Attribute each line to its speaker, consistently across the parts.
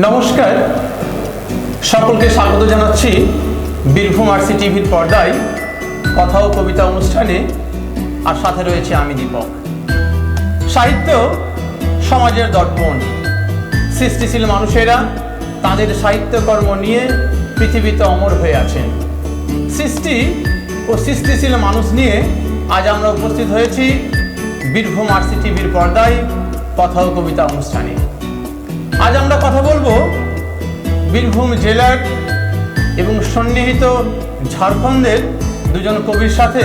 Speaker 1: নমস্কার, সকলকে স্বাগত জানাচ্ছি বীরভূম আরসি টিভির পর্দায় কথা ও কবিতা অনুষ্ঠানে। আর সাথে রয়েছে আমি দীপক। সাহিত্য সমাজের দর্পণ। সৃষ্টিশীল মানুষেরা তাদের সাহিত্যকর্ম নিয়ে পৃথিবীতে অমর হয়ে আছেন। সৃষ্টি ও সৃষ্টিশীল মানুষ নিয়ে আজ আমরা উপস্থিত হয়েছি বীরভূম আরসি টিভির পর্দায় কথা ও কবিতা অনুষ্ঠানে। আজ আমরা কথা বলবো বীরভূম জেলার এবং সন্নিহিত ঝাড়খণ্ডের দুজন কবির সাথে।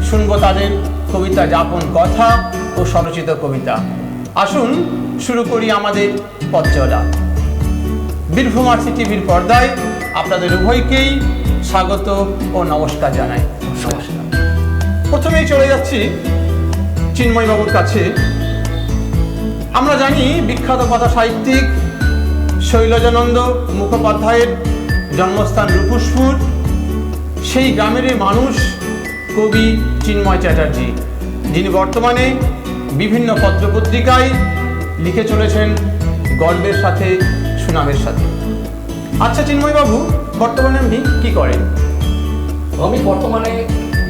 Speaker 1: শুনবো তাদের কবিতা যাপন, কথা ও স্বরচিত কবিতা। আসুন শুরু করি আমাদের পথ চলা। বীরভূম আরসি টিভির পর্দায় আপনাদের উভয়কেই স্বাগত ও নমস্কার জানাই। নমস্কার। প্রথমেই চলে যাচ্ছি চিন্ময়বাবুর কাছে। আমরা জানি বিখ্যাত কথা সাহিত্যিক শৈলজানন্দ মুখোপাধ্যায়ের জন্মস্থান রূপসপুর। সেই গ্রামেরই মানুষ কবি চিন্ময় চ্যাটার্জি, যিনি বর্তমানে বিভিন্ন পত্রপত্রিকায় লিখে চলেছেন গর্বের সাথে, সুনামের সাথে। আচ্ছা চিন্ময়বাবু, বর্তমানে আপনি কি করেন?
Speaker 2: আমি বর্তমানে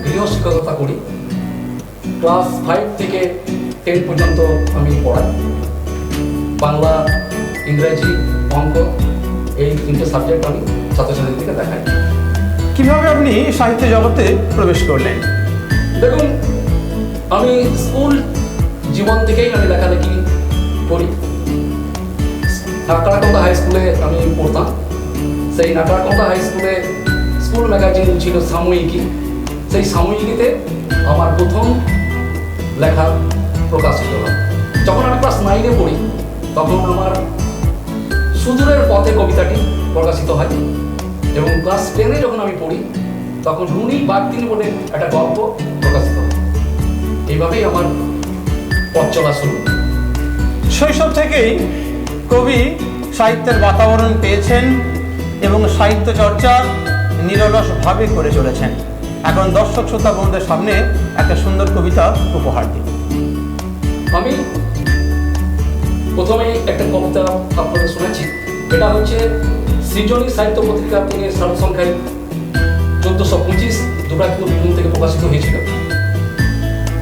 Speaker 2: গৃহশিক্ষকতা করি। ক্লাস 5 থেকে 10 পর্যন্ত আমি পড়াই। বাংলা, ইংরেজি, অঙ্ক, এই 3টে সাবজেক্ট আমি ছাত্রছাত্রীদেরকে দেখাই।
Speaker 1: কিভাবে আপনি সাহিত্য জগতে প্রবেশ করলেন?
Speaker 2: দেখুন, আমি স্কুল জীবন থেকেই আমি লেখালেখি করি। নাকড়াকন্দা হাই স্কুলে আমি পড়তাম। সেই নাকড়াকন্দা হাই স্কুলে স্কুল ম্যাগাজিন ছিল সাময়িকী। সেই সাময়িকীতে আমার প্রথম লেখা প্রকাশিত হয়। যখন আমি ক্লাস 9-এ পড়ি তখন আমার সুদূরের পথে কবিতাটি প্রকাশিত হয়, এবং ক্লাস 10-এ যখন আমি পড়ি তখন রুনি বাগদিনী বলে একটা গল্প প্রকাশিত হয়। এইভাবেই আমার পথ চলা শুরু।
Speaker 1: শৈশব থেকেই কবি সাহিত্যের বাতাবরণ পেয়েছেন এবং সাহিত্য চর্চা নিরলসভাবে করে চলেছেন। এখন দর্শক শ্রোতা বন্ধুদের সামনে একটা সুন্দর কবিতা উপহার দিন।
Speaker 2: আমি প্রথমেই একটা কবিতা আপনাদের শোনাচ্ছি। এটা হচ্ছে সৃজনী সাহিত্য পত্রিকা থেকে সাল সংখ্যায় 1425 দুবরাজপুর বীরভূম থেকে প্রকাশিত হয়েছিল।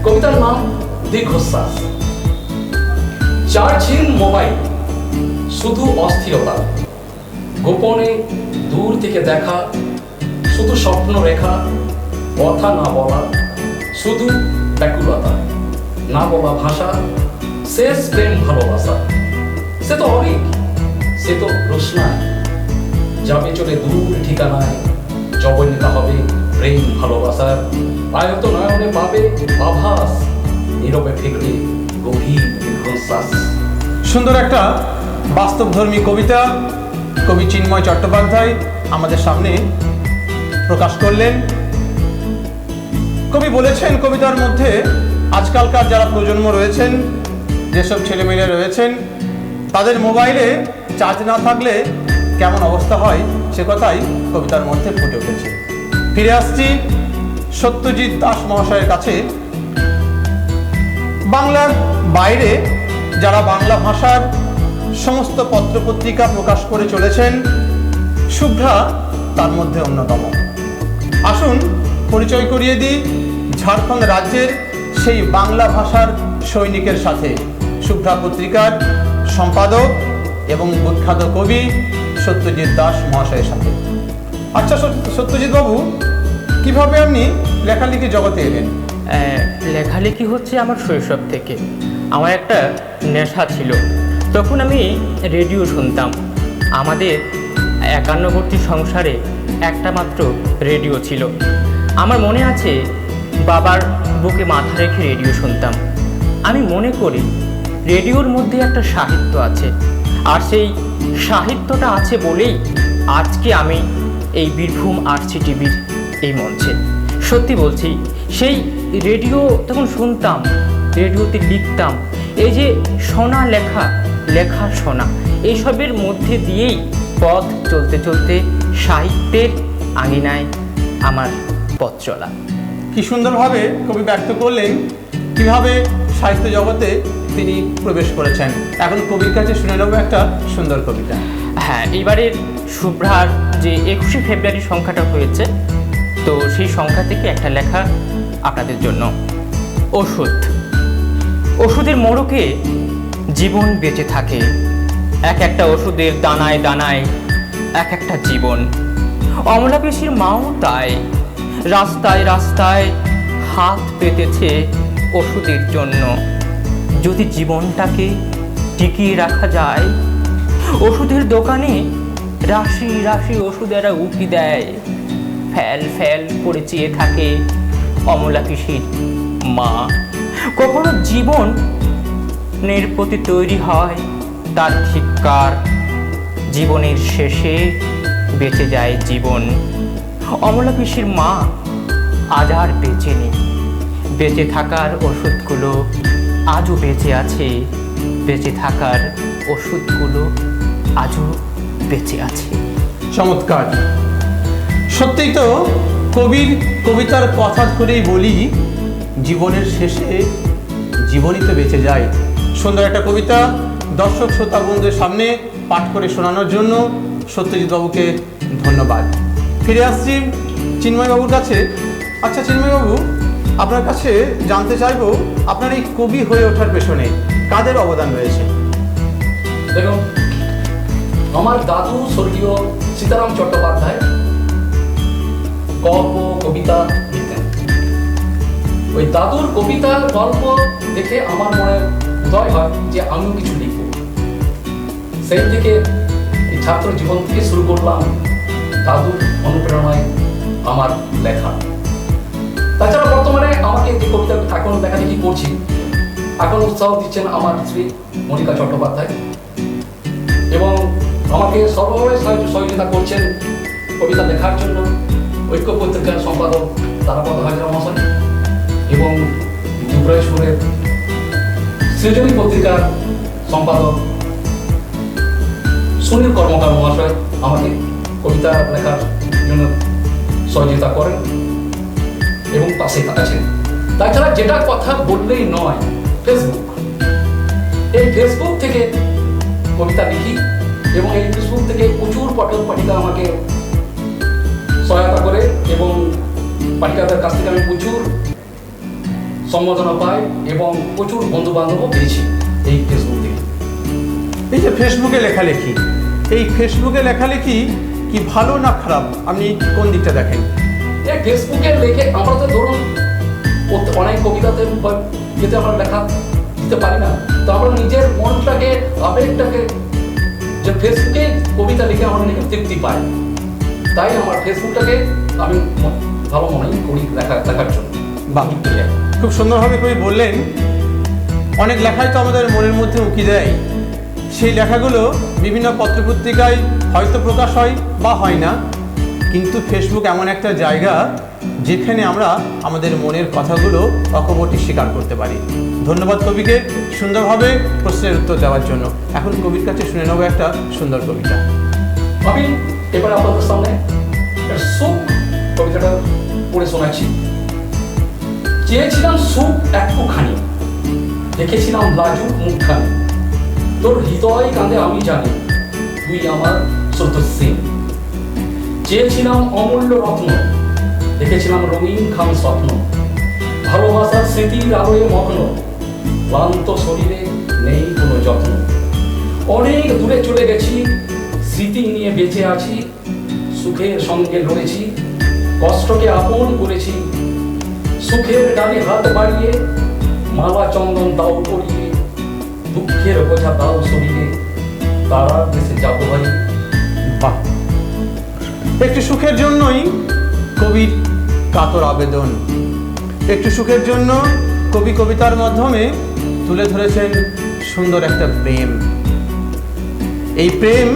Speaker 2: কবিতার নাম দীর্ঘশ্বাস। চার্জিং মোবাইল, শুধু অস্থিরতা, গোপনে দূর থেকে দেখা, শুধু স্বপ্ন রেখা, কথা না বলা, শুধু ব্যাকুলতা, না বলা ভাষা, শেষ প্রেম ভালোবাসা। সে তো অনেক, সে তো রোশনায়, যাবে চলে দূর ঠিকানায়, জবনিকা হবে প্রেম ভালোবাসার। আয়ত নয়নে পাবে আভাস, নীরবে ফেকবে গভীর দীর্ঘশ্বাস।
Speaker 1: সুন্দর একটা বাস্তবধর্মী কবিতা কবি চিন্ময় চট্টোপাধ্যায় আমাদের সামনে প্রকাশ করলেন। কবি বলেছেন কবিতার মধ্যে আজকালকার যারা প্রজন্ম রয়েছেন, যেসব ছেলেমেয়ে রয়েছেন, তাদের মোবাইলে চার্জ না থাকলে কেমন অবস্থা হয় সে কথাই কবিতার মধ্যে ফুটে উঠেছে। ফিরে আসছি সত্যজিৎ দাস মহাশয়ের কাছে। বাংলার বাইরে যারা বাংলা ভাষার সমস্ত পত্রপত্রিকা প্রকাশ করে চলেছেন, শুভ্রা তার মধ্যে অন্যতম। আসুন পরিচয় করিয়ে দিই ঝাড়খণ্ড রাজ্যের সেই বাংলা ভাষার সৈনিকের সাথে, শুভ্রা পত্রিকার সম্পাদক এবং বিখ্যাত কবি সত্যজিৎ দাস মহাশয়ের সাথে। আচ্ছা সত্যজিৎ বাবু, কিভাবে আপনি লেখালেখি জগতে এলেন?
Speaker 3: লেখালেখি হচ্ছে আমার শৈশব থেকে। আমার একটা নেশা ছিল। তখন আমি রেডিও শুনতাম। আমাদের 51বর্তী সংসারে একটা মাত্র রেডিও ছিল। আমার মনে আছে বাবার বুকে মাথা রেখে রেডিও শুনতাম। আমি মনে করি রেডিওর মধ্যে একটা সাহিত্য আছে, আর সেই সাহিত্যটা আছে বলেই আজকে আমি এই বীরভূম আরসি টিভির এই মঞ্চে। সত্যি বলছি, সেই রেডিও তখন শুনতাম, রেডিওতে লিখতাম। এই যে শোনা লেখা, লেখা শোনা, এইসবের মধ্যে দিয়েই পথ চলতে চলতে সাহিত্যের আঙিনায় আমার পথ চলা।
Speaker 1: কি সুন্দরভাবে কবি ব্যক্ত করলেন কিভাবে সাহিত্য জগতে তিনি প্রবেশ করেছেন। এখন কবির কাছে শুনে নেব একটা সুন্দর কবিতা।
Speaker 3: হ্যাঁ, এবারের শুভ্রার যে 21শে ফেব্রুয়ারি সংখ্যাটা হয়েছে, তো সেই সংখ্যা থেকে একটা লেখা আপনাদের জন্য। ওষুধ, ওষুধের মোড়কে জীবন বেঁচে থাকে, এক একটা ওষুধের দানায় দানায় এক একটা জীবন। অমলা পিসির মাও তাই, রাস্তায় রাস্তায় হাত পেতেছে ওষুধের জন্য। যদি জীবনটাকে টিকিয়ে রাখা যায়, ওষুধের দোকানে রাশি রাশি ওষুধেরা উকি দেয়, ফ্যাল ফ্যাল করে চেয়ে থাকে অমলা পিসির মা। কখনো জীবনের প্রতি তৈরি হয় তার ধিক্কার, জীবনের শেষে বেঁচে যায় জীবন। অমলা পিসির মা আজ আর বেঁচে নেই, বেঁচে থাকার ওষুধগুলো আজও বেঁচে আছে, বেঁচে থাকার ওষুধগুলো আজও বেঁচে আছে।
Speaker 1: চমৎকার। সত্যিই তো কবির কবিতার কথা ধরেই বলি, জীবনের শেষে জীবনই তো বেঁচে যায়। সুন্দর একটা কবিতা দর্শক শ্রোতা বন্ধুদের সামনে পাঠ করে শোনানোর জন্য সত্যজিৎ বাবুকে ধন্যবাদ। ফিরে আসছি চিন্ময়বাবুর কাছে। আচ্ছা চিন্ময়বাবু, আপনার কাছে জানতে চাইবো, আপনার এই কবি হয়ে ওঠার পেছনে কাদের অবদান রয়েছে?
Speaker 2: দেখুন, আমার দাদু স্বর্গীয় সীতারাম চট্টোপাধ্যায় গল্প কবিতা লিখতেন। ওই দাদুর কবিতা গল্প দেখে আমার মনে উদয় হয় যে আমিও কিছু লিখব। সেই থেকে এই ছাত্র জীবন থেকে শুরু করলাম দাদুর অনুপ্রেরণায় আমার লেখা। তাছাড়া বর্তমানে আমাকে যে কবিতা এখন লেখালেখি করছি, এখন উৎসাহ দিচ্ছেন আমার শ্রী মনিকা চট্টোপাধ্যায়, এবং আমাকে সর্বভাবে সহযোগিতা করছেন কবিতা লেখার জন্য ঐক্য পত্রিকার সম্পাদক তারাপদ হাজরা মহাশয় এবং যুবরাজপুরের সৃজনী পত্রিকার সম্পাদক সুনীল কর্মকার মহাশয় আমাকে কবিতা লেখার জন্য সহযোগিতা করেন এবং পাশে আছেন। তাছাড়া যেটা কথা বললেই নয়, ফেসবুক, এই ফেসবুক থেকে কবিতা লিখি এবং এই ফেসবুক থেকে প্রচুর পাঠক পাঠিকা আমাকে সহায়তা করে এবং পাঠিকাদের কাছ থেকে আমি প্রচুর সম্বোধনা পাই এবং প্রচুর বন্ধু বান্ধবও পেয়েছি এই ফেসবুক থেকে।
Speaker 1: এই যে ফেসবুকে লেখালেখি, এই ফেসবুকে লেখালেখি কি ভালো না খারাপ, আপনি কোন দিকটা দেখেন?
Speaker 2: এই ফেসবুকে লেখে আমরা তো ধরুন অনেক কবিতাতে যেতে আমরা লেখা দিতে পারি না, তো আমরা নিজের মনটাকে আবেগটাকে যে ফেসবুকে কবিতা লিখে আমরা নিজে তৃপ্তি পাই। তাই আমার ফেসবুকটাকে আমি ভালো মনে করি লেখার জন্য।
Speaker 1: বাহ, খুব সুন্দরভাবে কবি বললেন, অনেক লেখাই তো আমাদের মনের মধ্যে উকি দেয়, সেই লেখাগুলো বিভিন্ন পত্রপত্রিকায় হয়তো প্রকাশ হয় বা হয় না, কিন্তু ফেসবুক এমন একটা জায়গা যেখানে আমরা আমাদের মনের কথাগুলো অকপটে স্বীকার করতে পারি। ধন্যবাদ কবিকে সুন্দরভাবে প্রশ্নের উত্তর দেওয়ার জন্য। এখন কবির কাছে শুনে নেব একটা সুন্দর কবিতা।
Speaker 2: আমি এবার আপনাদের সামনে সুখ কবিতাটা পড়ে শোনাচ্ছি। চেয়েছিলাম সুখ একটুখানি, দেখেছিলাম লাজুক মুখখানি, তোর হৃদয় কাঁদে আমি জানি, তুই আমার স্রোতস্বিনী। চেয়েছিলাম অমূল্য রত্ন, দেখেছিলাম রঙিন খাম স্বপ্ন, ভালোবাসার স্মৃতির আলোয় মগ্ন, ক্লান্ত শরীরে নেই কোনো যত্ন। অনেক দূরে চলে গেছি, স্মৃতি নিয়ে বেঁচে আছি, সুখের সঙ্গে লড়েছি, কষ্টকে আপন করেছি। সুখের ডানে হাত বাড়িয়ে, মালা চন্দন দাও পরিয়ে, দুঃখের বোঝা দাও শরীরে, তারার দেশে যাবো ভাই।
Speaker 1: বাহ, একটু সুখের জন্যই কবির কাতর আবেদন, একটু সুখের জন্য কবি কবিতার মাধ্যমে তুলে ধরেছেন সুন্দর একটা প্রেম। এই প্রেম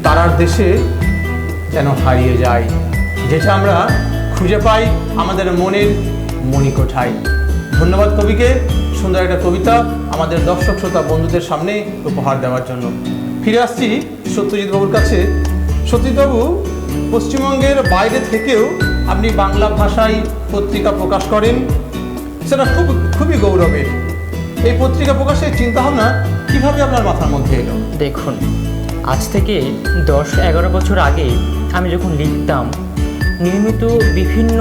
Speaker 1: তারার দেশে যেন হারিয়ে যায়, যেটা আমরা খুঁজে পাই আমাদের মনের মণিকোঠায়। ধন্যবাদ কবিকে সুন্দর একটা কবিতা আমাদের দর্শক শ্রোতা বন্ধুদের সামনে উপহার দেওয়ার জন্য। ফিরে আসছি সত্যজিৎ বাবুর কাছে। সত্যজিৎ বাবু, পশ্চিমবঙ্গের বাইরে থেকেও আপনি বাংলা ভাষায় পত্রিকা প্রকাশ করেন, সেটা খুবই গৌরবের। এই পত্রিকা প্রকাশের চিন্তাভাবনা কিভাবে আপনার মাথার মধ্যে এলো?
Speaker 3: দেখুন, আজ থেকে 10-11 বছর আগে আমি যখন লিখতাম, নিয়মিত বিভিন্ন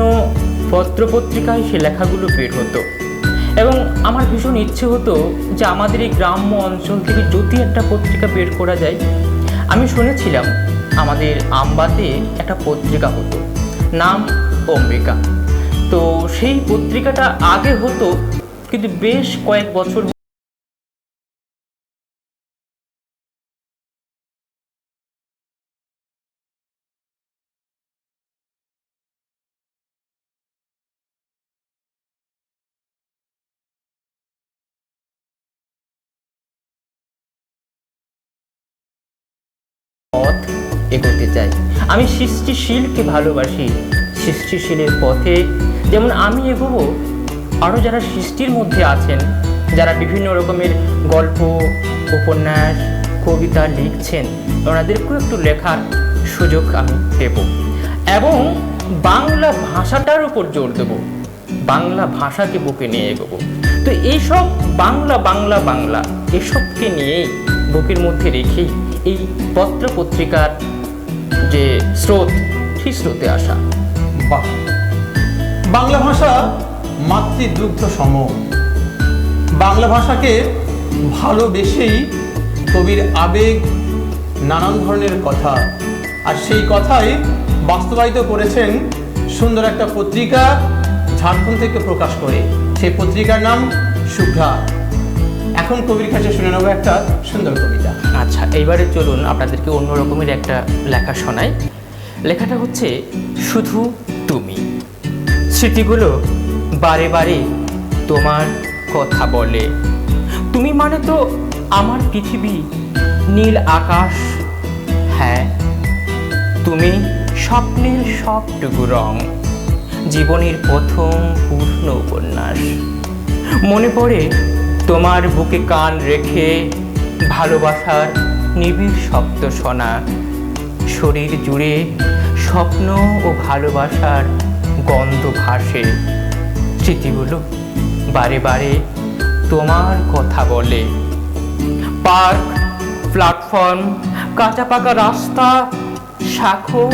Speaker 3: পত্রপত্রিকায় সে লেখাগুলো বের হতো এবং আমার ভীষণ ইচ্ছে হতো যে আমাদের এই গ্রাম্য অঞ্চল থেকে যদি একটা পত্রিকা বের করা যায়। আমি শুনেছিলাম আমাদের আমবাতে একটা পত্রিকা হতো, নাম অম্বিকা। তো সেই পত্রিকাটা আগে হতো, কিন্তু বেশ কয়েক বছর পথ এগোতে চাই। আমি সৃষ্টিশীলকে ভালোবাসি। সৃষ্টিশীলের পথে যেমন আমি এগোবো, আরও যারা সৃষ্টির মধ্যে আছেন, যারা বিভিন্ন রকমের গল্প, উপন্যাস, কবিতা লিখছেন, ওনাদেরকেও একটু লেখার সুযোগ আমি দেব এবং বাংলা ভাষাটার উপর জোর দেব, বাংলা ভাষাকে বুকে নিয়ে এগোবো। তো এইসব বাংলা বাংলা বাংলা এসবকে নিয়েই বুকের মধ্যে রেখেই এই পত্র পত্রিকার যে স্রোত, সেই স্রোতে আসা।
Speaker 1: বাহ, বাংলা ভাষা মাতৃদুগ্ধ সম। বাংলা ভাষাকে ভালোবেসেই কবির আবেগ, নানান ধরনের কথা, আর সেই কথাই বাস্তবায়িত করেছেন সুন্দর একটা পত্রিকা ঝাড়খণ্ড থেকে প্রকাশ করে। সেই পত্রিকার নাম শুভ্রা। এখন কবির কাছে শুনে নেব একটা সুন্দর কবিতা।
Speaker 3: আচ্ছা, এইবারে চলুন আপনাদেরকে অন্য রকমের একটা লেখা শোনাই। লেখাটা হচ্ছে শুধু তুমি। স্মৃতিগুলো বারে বারে তোমার কথা বলে। তুমি মানে তো আমার পৃথিবী, নীল আকাশ। হ্যাঁ, তুমি স্বপ্নের সবটুকু রং, জীবনের প্রথম পূর্ণ উপন্যাস। মনে পড়ে তোমার বুকে কান রেখে ভালোবাসার নিবিড় শব্দ শোনা। শরীর জুড়ে স্বপ্ন ও ভালোবাসার গন্ধ ভাসে। স্মৃতিগুলো বারে বারে তোমার কথা বলে। পার্ক, প্ল্যাটফর্ম, কাঁচা পাকা রাস্তা, শাখো,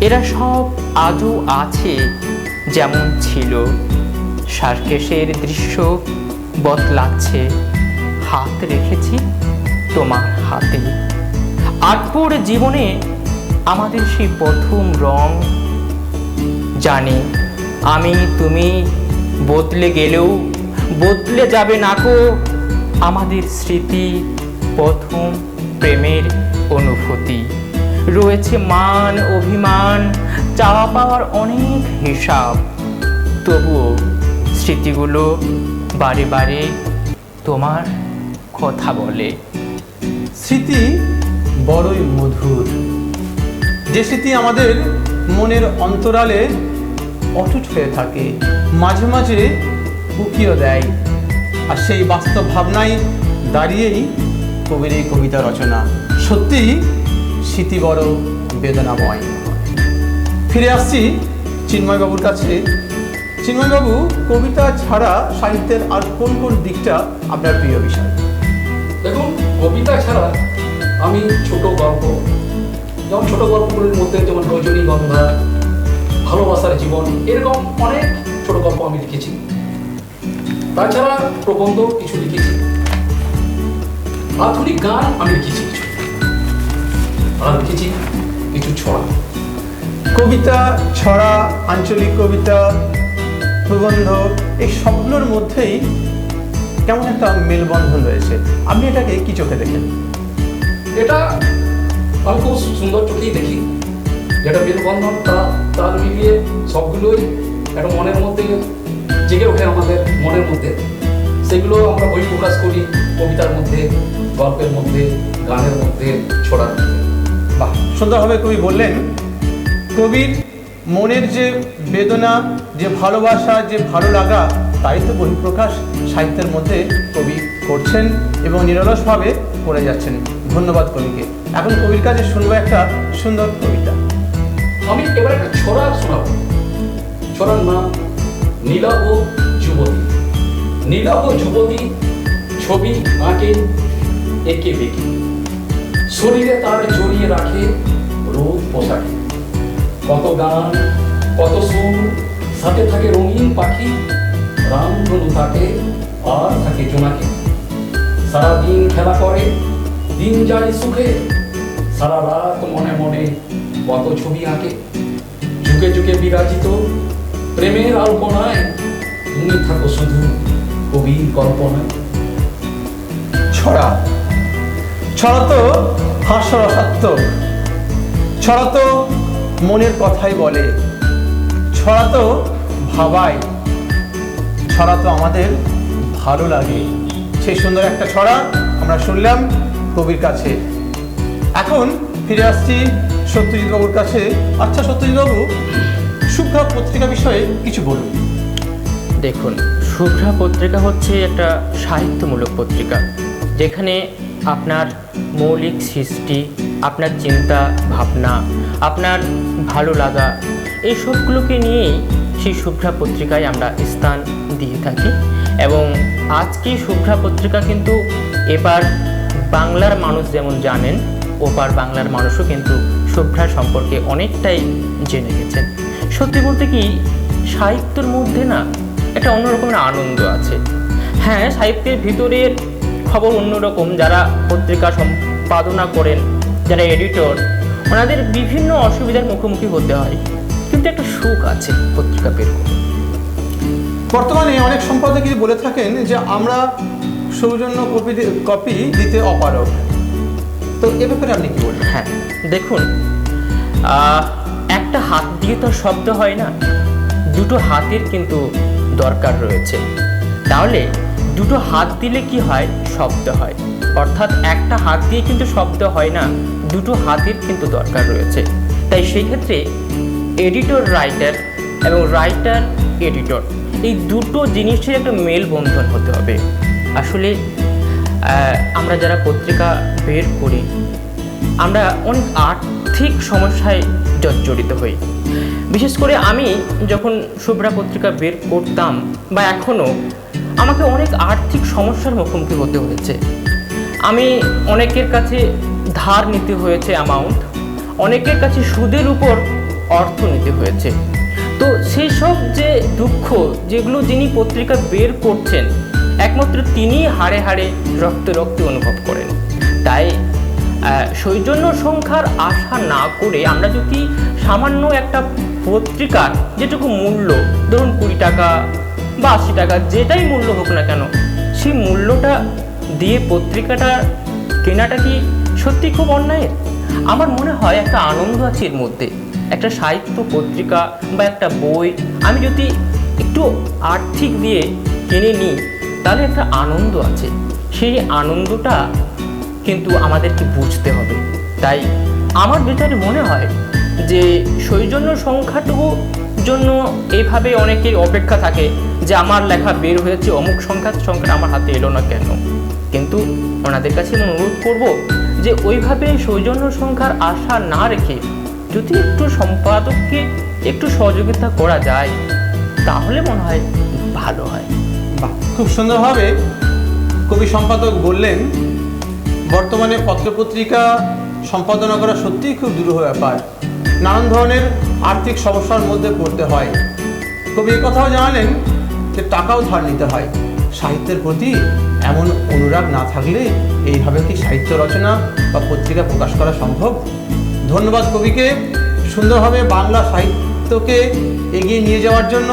Speaker 3: এরা সব আজও আছে যেমন ছিল। সার্কেসের দৃশ্য বদলাচ্ছে, হাত রেখেছি তোমার হাতে। আটপুর জীবনে আমাদের সেই প্রথম রং। জানি আমি তুমি বদলে গেলেও বদলে যাবে না গো আমাদের স্মৃতি, প্রথম প্রেমের অনুভূতি। রয়েছে মান, অভিমান, চাওয়া পাওয়ার অনেক হিসাব, তবুও স্মৃতিগুলো বারে বারে তোমার কথা বলে।
Speaker 1: স্মৃতি বড়ই মধুর, যে স্মৃতি আমাদের মনের অন্তরালে অটুট হয়ে থাকে, মাঝে মাঝে উকিও দেয়। আর সেই বাস্তব ভাবনায় দাঁড়িয়েই কবির এই কবিতা রচনা। সত্যিই স্মৃতি বড় বেদনাময়। ফিরে আসছি চিন্ময়বাবুর কাছে। চিন্ময়বাবু, কবিতা ছাড়া সাহিত্যের আর কোন কোন দিকটা আপনার প্রিয় বিষয়?
Speaker 2: দেখুন, কবিতা ছাড়া আমি ছোট গল্প, যেমন ছোট গল্পগুলির মধ্যে যেমন রজনীগন্ধা, ভালোবাসার জীবন, এরকম অনেক ছোট গল্প আমি লিখেছি। তাছাড়া প্রবন্ধ কিছু লিখেছি। আধুনিক গান আমি লিখেছি কিছু, আর লিখেছি কিছু ছড়া।
Speaker 1: কবিতা, ছড়া, আঞ্চলিক কবিতা, প্রবন্ধ, এই সবগুলোর মধ্যেই কেমন একটা মেলবন্ধন রয়েছে। আপনি এটাকে কি চোখে দেখেন?
Speaker 2: এটা আমি খুব সুন্দর চোখেই দেখি, যেটা মেলবন্ধন তার মিলিয়ে সবগুলোই একটা মনের মধ্যে জেগে ওঠে, আমাদের মনের মধ্যে। সেগুলো আমরা বই প্রকাশ করি কবিতার মধ্যে, গল্পের মধ্যে, গানের মধ্যে, ছড়ার মধ্যে।
Speaker 1: বাহ, সুন্দরভাবে কবি বললেন। কবির মনের যে বেদনা, যে ভালোবাসা, যে ভালো লাগা, তাই তো বহিঃপ্রকাশ সাহিত্যের মধ্যে কবি করছেন এবং নিরলসভাবে করে যাচ্ছেন। ধন্যবাদ কবিকে। এখন কবির কাছে শুনবো একটা সুন্দর কবিতা।
Speaker 2: আমি এবার একটা ছড়া শোনাবো। ছড়ার নাম নীলাভ যুবতী। নীলাভ যুবতী ছবি আঁকে এঁকে বেঁকে। শরীরে তার জড়িয়ে রাখে রোদ পোশাকে। কত গান, কত সুর, সাথে থাকে রঙিন পাখি, রামধনু থাকে আর থাকে জোনাকি। সারাদিন খেলা করে, দিন যায় সুখে, সারা রাত মনে মনে কত ছবি আঁকে। যুগে যুগে বিরাজিত প্রেমের আলপনায় তুমি থাকো শুধু কবির কল্পনায়।
Speaker 1: ছড়া, ছড়া তো হাস্যরসাত্মক, ছড়া তো মনের কথাই বলে, ছড়া তো ভাবায়, ছড়া তো আমাদের ভালো লাগে। সেই সুন্দর একটা ছড়া আমরা শুনলাম কবির কাছে। এখন ফিরে আসছি সত্যজিৎ বাবুর কাছে। আচ্ছা সত্যজিৎ বাবু, শুভ্রা পত্রিকা বিষয়ে কিছু বলুন।
Speaker 3: দেখুন, শুভ্রা পত্রিকা হচ্ছে একটা সাহিত্যমূলক পত্রিকা, যেখানে আপনার মৌলিক সৃষ্টি, আপনার চিন্তা ভাবনা, আপনার ভালো লাগা, এই সবগুলোকে নিয়েই সেই শুভ্রা পত্রিকায় আমরা স্থান দিয়ে থাকি। এবং আজকে শুভ্রা পত্রিকা কিন্তু এবার বাংলার মানুষ যেমন জানেন, ওপার বাংলার মানুষও কিন্তু শুভ্রা সম্পর্কে অনেকটাই জেনে গেছেন। সত্যি বলতে কি, সাহিত্যের মধ্যে না একটা অন্যরকমের আনন্দ আছে। হ্যাঁ, সাহিত্যের ভিতরের খবর অন্যরকম। যারা পত্রিকা সম্পাদনা করেন, যারা এডিটর, ওনাদের বিভিন্ন অসুবিধার মুখোমুখি হতে হয়, কিন্তু একটা সুখ আছে পত্রিকা বের করে।
Speaker 1: বর্তমানে অনেক সম্পাদকই বলে থাকেন যে আমরা সৌজন্য কপি দিতে অপারগ, তো এ ব্যাপারে আপনি কি বলবেন?
Speaker 3: হ্যাঁ, দেখুন, একটা হাত দিয়ে তো শব্দ হয় না, দুটো হাতের কিন্তু দরকার রয়েছে। তাহলে দুটো হাত দিলে কি হয়? শব্দ হয়। অর্থাৎ একটা হাত দিয়ে কিন্তু শব্দ হয় না, দুটো হাতের কিন্তু দরকার রয়েছে। তাই সেই ক্ষেত্রে এডিটর রাইটার এবং রাইটার এডিটর, এই দুটো জিনিসের একটা মেলবন্ধন হতে হবে। আসলে আমরা যারা পত্রিকা বের করি, আমরা অনেক আর্থিক সমস্যায় জর্জরিত হই। বিশেষ করে আমি যখন শুভ্রা পত্রিকা বের করতাম বা এখনও, আমাকে অনেক আর্থিক সমস্যার মুখোমুখি হতে হয়েছে। আমি অনেকের কাছে ধার নিতে হয়েছে অ্যামাউন্ট, অনেকের কাছে সুদের উপর অর্থ নিতে হয়েছে। তো সেই সব যে দুঃখ, যেগুলো যিনি পত্রিকা বের করছেন, একমাত্র তিনিই হাড়ে হাড়ে রক্তে রক্তে অনুভব করেন। তাই সৌজন্য সংখ্যার আশা না করে আমরা যদি সামান্য একটা পত্রিকার যেটুকু মূল্য, ধরুন 20 টাকা বা 80 টাকা, যেটাই মূল্য হোক না কেন, সেই মূল্যটা দিয়ে পত্রিকাটা কেনাটা কি সত্যি খুব অন্যায়ের? আমার মনে হয় একটা আনন্দ আছে এর মধ্যে। একটা সাহিত্য পত্রিকা বা একটা বই আমি যদি একটু আর্থিক দিয়ে কিনে নিই, তাহলে একটা আনন্দ আছে। সেই আনন্দটা কিন্তু আমাদেরকে বুঝতে হবে। তাই আমার ভিতরে মনে হয় যে সৌজন্য সংখ্যাটুকু জন্য এইভাবে অনেকের অপেক্ষা থাকে যে আমার লেখা বের হয়েছে, অমুক সংখ্যা আমার হাতে এলো না কেন। কিন্তু ওনাদের কাছে আমি অনুরোধ করব যে ওইভাবে সৌজন্য সংখ্যার আশা না রেখে যদি একটু সম্পাদককে একটু সহযোগিতা করা যায়, তাহলে মনে হয় ভালো হয়।
Speaker 1: বাহ, খুব সুন্দরভাবে কবি সম্পাদক বললেন। বর্তমানে পত্রপত্রিকা সম্পাদনা করা সত্যিই খুব দুরূহ ব্যাপার, নানান ধরনের আর্থিক সমস্যার মধ্যে পড়তে হয়। কবি এ কথাও জানালেন যে টাকাও ধার নিতে হয়। সাহিত্যের প্রতি এমন অনুরাগ না থাকলে এইভাবে কি সাহিত্য রচনা বা পত্রিকা প্রকাশ করা সম্ভব? ধন্যবাদ কবিকে সুন্দরভাবে বাংলা সাহিত্যকে এগিয়ে নিয়ে যাওয়ার জন্য।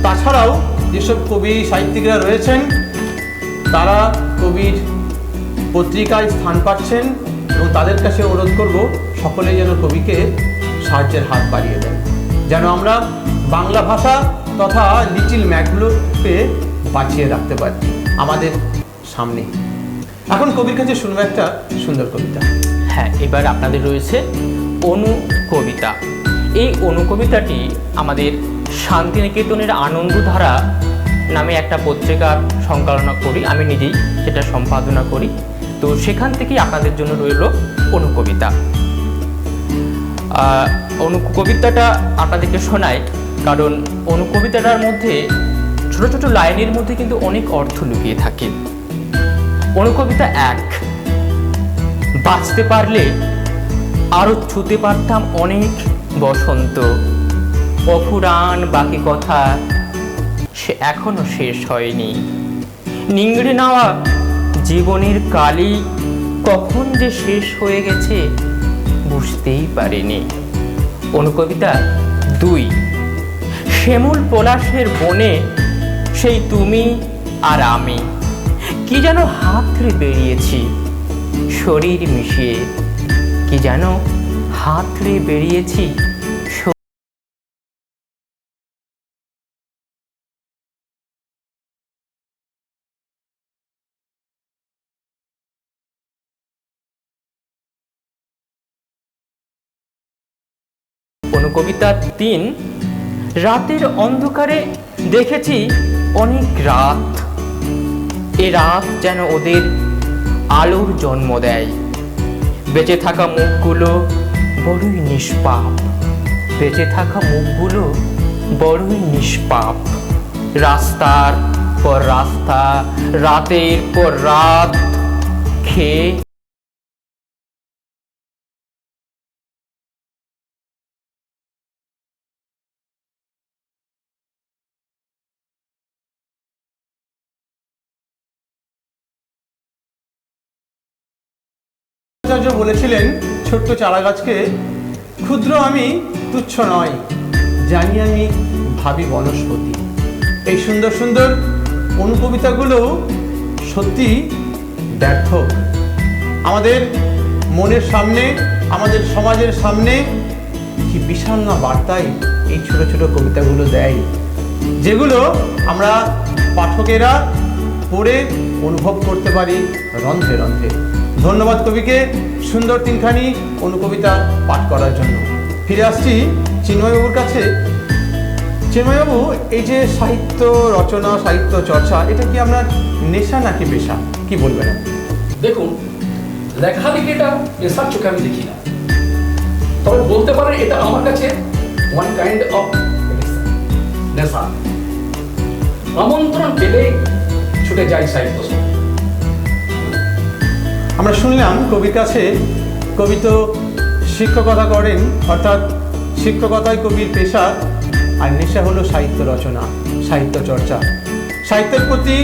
Speaker 1: তাছাড়াও যেসব কবি সাহিত্যিকরা রয়েছেন, তারা কবির পত্রিকায় স্থান পাচ্ছেন এবং তাদের কাছে অনুরোধ করব সকলেই যেন কবিকে সাহায্যের হাত বাড়িয়ে দেন, যেন আমরা বাংলা ভাষা তথা লিটিল ম্যাকগুলোকে বাঁচিয়ে রাখতে পারি আমাদের সামনে। এখন কবির কাছে শুনবো একটা সুন্দর কবিতা।
Speaker 3: হ্যাঁ, এবার আপনাদের রয়েছে অনুকবিতা। এই অনুকবিতাটি আমাদের শান্তিনিকেতনের আনন্দধারা নামে একটা পত্রিকার সংকলনা করি, আমি নিজেই সেটা সম্পাদনা করি। তো সেখান থেকেই আপনাদের জন্য রইল অনুকবিতা। অনুকবিতাটা আপনাদেরকে শোনাই, কারণ অনুকবিতাটার মধ্যে ছোট ছোট লাইনের মধ্যে কিন্তু অনেক অর্থ লুকিয়ে থাকে। অনুকবিতা 1। বাঁচতে পারলে আরো ছুতে পারতাম অনেক বসন্ত। অফুরান বাকি কথা সে এখনো শেষ হয়নি। নিংড়ে নেওয়া জীবনের কালি কখন যে শেষ হয়ে গেছে বুঝতেই পারিনি। অনুকবিতা 2। শ্যামল পলাশের বনে সেই তুমি আর আমি কি যেন হাতড়ে বেরিয়েছি শরীর মিশিয়ে, কি যেন হাতড়ে বেরিয়েছি। অনুকবিতা 3। রাতের অন্ধকারে দেখেছি অনেক রাত, এ রাত যেন ওদের আলোর জন্ম দেয়। বেঁচে থাকা মুখগুলো বড়ই নিষ্পাপ, বেঁচে থাকা মুখগুলো বড়ই নিষ্পাপ। রাস্তার পর রাস্তা, রাতের পর রাত খেয়ে
Speaker 1: আচার্য বলেছিলেন, ছোট্ট চারা গাছকে ক্ষুদ্র আমি তুচ্ছ নয়, জানি আমি ভাবি বনস্পতি। এই সুন্দর সুন্দর অনুকবিতাগুলো সত্যি ব্যর্থ। আমাদের মনের সামনে, আমাদের সমাজের সামনে কি বিশাল না বার্তায় এই ছোট ছোট কবিতাগুলো দেয়, যেগুলো আমরা পাঠকেরা পড়ে অনুভব করতে পারি রন্ধ্রে রন্ধ্রে। ধন্যবাদ কবিকে সুন্দর 3খানি অনুকবিতা পাঠ করার জন্য। ফিরে আসছি চিন্ময়বাবুর কাছে। চিন্ময়বাবু, এই যে সাহিত্য রচনা, সাহিত্য চর্চা, এটা কি আপনার নেশা নাকি পেশা, কি বলবেন আপনি?
Speaker 2: দেখুন, লেখালেখিটা পেশার চোখে আমি দেখি না, তবে বলতে পারেন এটা আমার কাছে ওয়ান কাইন্ড অফ নেশা। আমন্ত্রণ পেলেই ছুটে যাই সাহিত্য সঙ্গে।
Speaker 1: আমরা শুনলাম কবির কাছে কবি তো শিক্ষকতা করেন, অর্থাৎ শিক্ষকতায় কবির পেশা, আর নেশা হলো সাহিত্য রচনা, সাহিত্য চর্চা। সাহিত্যের প্রতি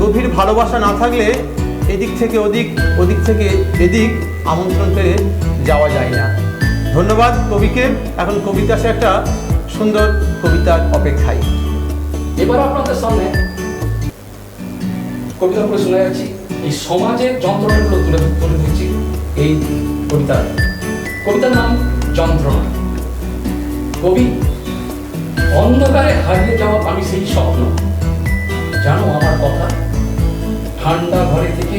Speaker 1: গভীর ভালোবাসা না থাকলে এদিক থেকে ওদিক, ওদিক থেকে এদিক আমন্ত্রণ পেয়ে যাওয়া যায় না। ধন্যবাদ কবিকে। এখন কবির কাছে একটা সুন্দর কবিতার অপেক্ষায়।
Speaker 2: এবার আপনাদের সামনে কবিতা পড়ে শোনা যাচ্ছি। এই সমাজের যন্ত্রণাগুলো তুলে ধরছি এই কবিতার নাম যন্ত্রণা। কবি, অন্ধকারে হারিয়ে যাওয়া আমি সেই স্বপ্ন, জানো আমার কথা, ঠান্ডা ঘরে থেকে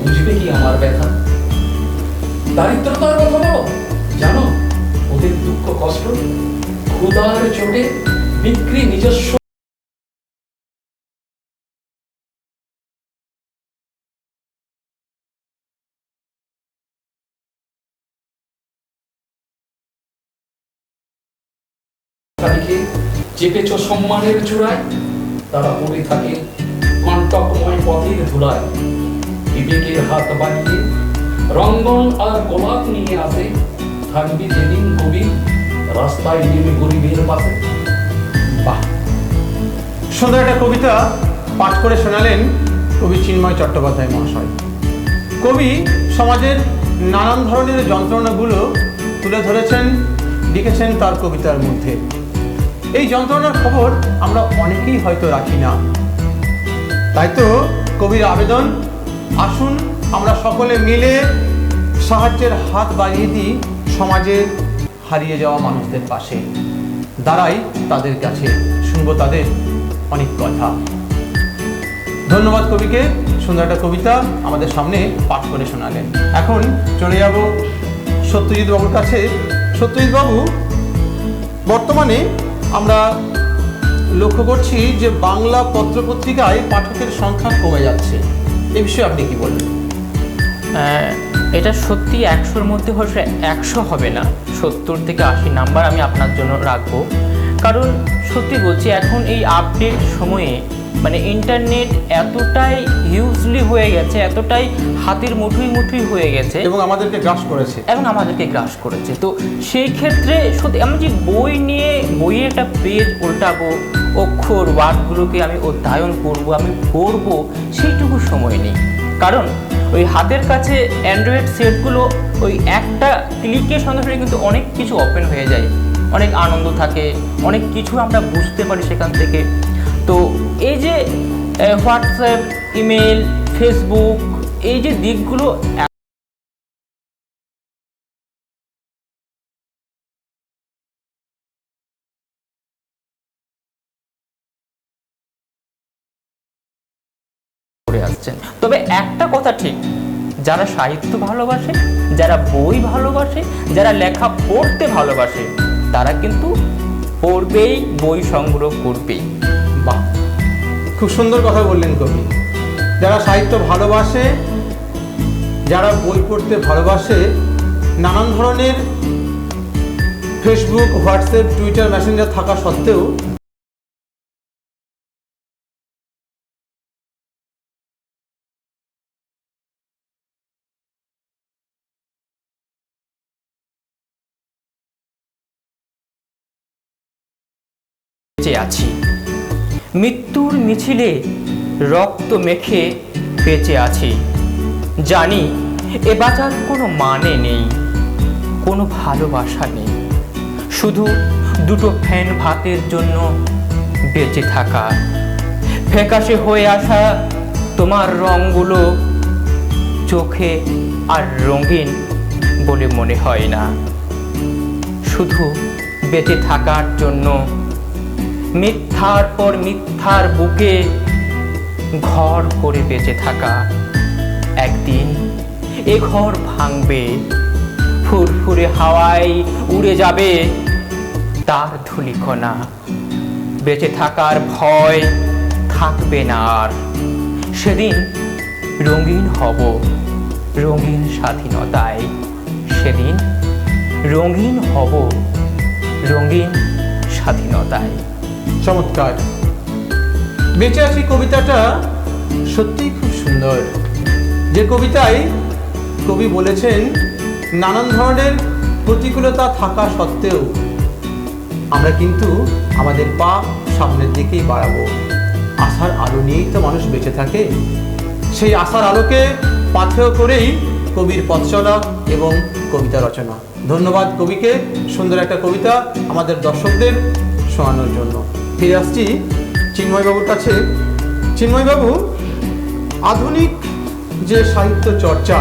Speaker 2: বুঝবে কি আমার ব্যথা। দারিদ্রতার কথা বলো, জানো ওদের দুঃখ কষ্ট, ক্ষুধার চোটে বিক্রি নিজস্ব চেপেছ সম্মানের চূড়ায়, তারা পড়ে থাকে কণ্টকময় পথের ধুলায়। বিবেকের হাত বাড়িয়ে রঙ্গন আর গোলাপ নিয়ে আসে, থাকবি যেদিন কবি রাস্তায় নেমে গরিবের পাশে।
Speaker 1: বাহ, সুন্দর একটা কবিতা পাঠ করে শোনালেন কবি চিন্ময় চট্টোপাধ্যায় মহাশয়। কবি সমাজের নানান ধরনের যন্ত্রণাগুলো তুলে ধরেছেন, লিখেছেন তার কবিতার মধ্যে। এই যন্ত্রণার খবর আমরা অনেকেই হয়তো রাখি না, তাই তো কবির আবেদন, আসুন আমরা সকলে মিলে সাহায্যের হাত বাড়িয়ে দিই সমাজে হারিয়ে যাওয়া মানুষদের পাশে, দাঁড়াই তাদের কাছে, শুনবো তাদের অনেক কথা। ধন্যবাদ কবিকে, সুন্দর একটা কবিতা আমাদের সামনে পাঠ করে শোনালেন। এখন চলে যাব সত্যজিৎ বাবুর কাছে। সত্যজিৎ বাবু, বর্তমানে আমরা লক্ষ্য করছি যে বাংলা পত্রপত্রিকায় পাঠকের সংখ্যা কমে যাচ্ছে, এ বিষয়ে আপনি কি বলবেন?
Speaker 3: এটা সত্যি 100-র মধ্যে হচ্ছে 100 হবে না, 70 থেকে 80 নাম্বার আমি আপনার জন্য রাখবো। কারণ সত্যি বলছি, এখন এই আপডেট সময়ে মানে ইন্টারনেট এতটাই হিউজলি হয়ে গেছে, এতটাই হাতের মুঠোই হয়ে গেছে
Speaker 1: এবং আমাদেরকে গ্রাস করেছে। তো সেই ক্ষেত্রে সত্যি আমি যে বই নিয়ে বইয়ে একটা পেজ উল্টাবো, অক্ষর ওয়ার্ডগুলোকে আমি অধ্যয়ন করব, আমি পড়বো, সেইটুকু সময় নেই। কারণ ওই হাতের কাছে অ্যান্ড্রয়েড সেটগুলো ওই একটা ক্লিকের সঙ্গে সঙ্গে কিন্তু অনেক কিছু ওপেন হয়ে যায়, অনেক আনন্দ থাকে, অনেক কিছু আমরা বুঝতে পারি সেখান থেকে। তো এই যে হোয়াটসঅ্যাপ, ইমেল, ফেসবুক, এই যে দিকগুলো করে আসছেন। তবে একটা কথা ঠিক, যারা সাহিত্য ভালোবাসে, যারা বই ভালোবাসে, যারা লেখা পড়তে ভালোবাসে, তারা কিন্তু পড়বেই, বই সংগ্রহ করবেই। বাহ, খুব সুন্দর কথা বললেন কবি। যারা সাহিত্য ভালোবাসে, যারা বই পড়তে ভালোবাসে, নানান ধরনের ফেসবুক, হোয়াটসঅ্যাপ, টুইটার, মেসেঞ্জার থাকা সত্ত্বেও
Speaker 3: বেঁচে আছি, মৃত্যুর মিছিলে রক্ত মেখে বেঁচে আছি। জানি এ বাঁচার কোনো মানে নেই, কোনো ভালোবাসা নেই, শুধু দুটো ফ্যান ভাতের জন্য বেঁচে থাকা। ফ্যাকাশে হয়ে আসা তোমার রঙগুলো চোখে আর রঙিন বলে মনে হয় না। শুধু বেঁচে থাকার জন্য মিথ্যার পর মিথ্যার বুকে ঘর করে বেঁচে থাকা। একদিন এ ঘর ভাঙবে, ফুরফুরে হাওয়ায় উড়ে যাবে তার ধূলিকণা। বেঁচে থাকার ভয় থাকবে না আর। সেদিন রঙিন হব, রঙিন স্বাধীনতায়। সেদিন রঙিন হব, রঙিন স্বাধীনতায়।
Speaker 1: চমৎকার। বেঁচে আছি কবিতাটা সত্যিই খুব সুন্দর। যে কবিতায় কবি বলেছেন নানান ধরনের প্রতিকূলতা থাকা সত্ত্বেও আমরা কিন্তু আমাদের পা সামনের দিকেই বাড়াবো। আশার আলো নিয়েই তো মানুষ বেঁচে থাকে। সেই আশার আলোকে পাথেয় করেই কবির পথ চলা এবং কবিতা রচনা। ধন্যবাদ কবিকে সুন্দর একটা কবিতা আমাদের দর্শকদের শোনানোর জন্য। ফিরে আসছি চিন্ময়বাবুর কাছে। চিন্ময়বাবু, আধুনিক যে সাহিত্য চর্চা,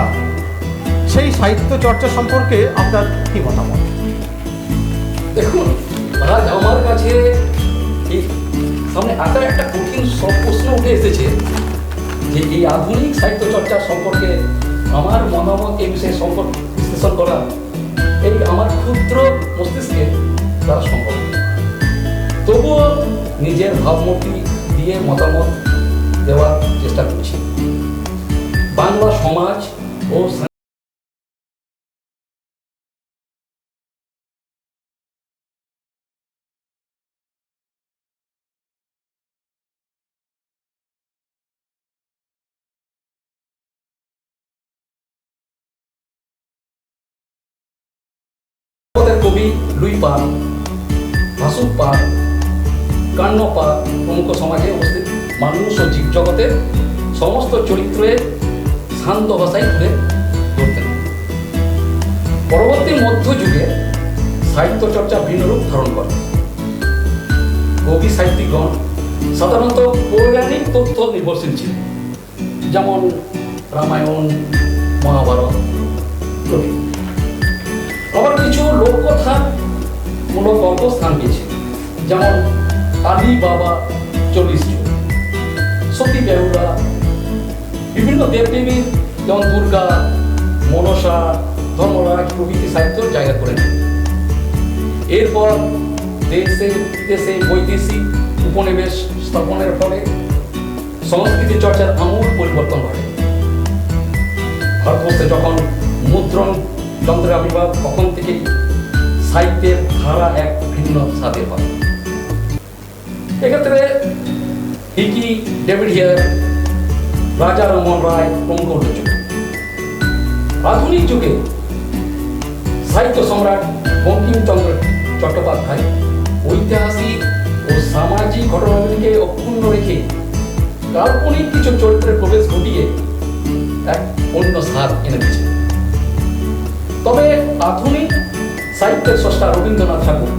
Speaker 1: সেই সাহিত্য চর্চা সম্পর্কে আপনার কি মতামত?
Speaker 2: দেখুন, আজ আমার কাছে এই সামনে এত একটা কঠিন সব প্রশ্ন উঠে এসেছে যে এই আধুনিক সাহিত্য চর্চা সম্পর্কে আমার মতামত এই বিষয়ে সম্পর্কে বিশ্লেষণ করা এই আমার ক্ষুদ্র মস্তিষ্কে দ্বারা সম্ভব। তবুও নিজের ভাবমূর্তি দিয়ে মতামত দেওয়ার চেষ্টা করছি। বাংলা সমাজ ও কবি লুই পাল, ভাসু পাল, কান্ন পাল প্রমুখ সমাজে উপস্থিত মানুষ ও জীবজগতের সমস্ত চরিত্রে শান্ত ভাষায় তুলে ধরতেন। পরবর্তী মধ্যযুগে সাহিত্য চর্চা ভিন্ন রূপ ধারণ করে। কবি সাহিত্যিকগণ সাধারণত পৌরাণিক তথ্য নির্ভরশীল ছিলেন, যেমন রামায়ণ, মহাভারত প্রভৃতি। আবার কিছু লোককথা মূলক গল্প স্থান পেয়েছে, যেমন আলী বাবা 40 জন, সতী বেহুলা, বিভিন্ন দেবদেবীর যেমন দুর্গা, মনসা, ধর্মরাজ প্রভৃতি সাহিত্য জায়গা করে নেয়। এরপর দেশে বিদেশে বৈদেশিক উপনিবেশ স্থাপনের ফলে সংস্কৃতি চর্চার আমূল পরিবর্তন ঘটে। ভারতবর্ষে যখন মুদ্রণ যন্ত্রের আবির্ভাব, তখন থেকেই সাহিত্যের ধারা এক ভিন্ন স্বাদে হয়। এক্ষেত্রে হিকি, ডেভিড হিয়ার, রাজা রামমোহন রায় প্রমুখ উল্লেখযোগ্য। আধুনিক যুগে সাহিত্য সম্রাট বঙ্কিমচন্দ্র চট্টোপাধ্যায় ঐতিহাসিক ও সামাজিক ঘটনাগুলিকে অক্ষুণ্ণ রেখে কাল্পনিক কিছু চরিত্রের প্রবেশ ঘটিয়ে এক অন্য স্বাদ এনে দিয়েছে। তবে আধুনিক সাহিত্যের স্রষ্টা রবীন্দ্রনাথ ঠাকুর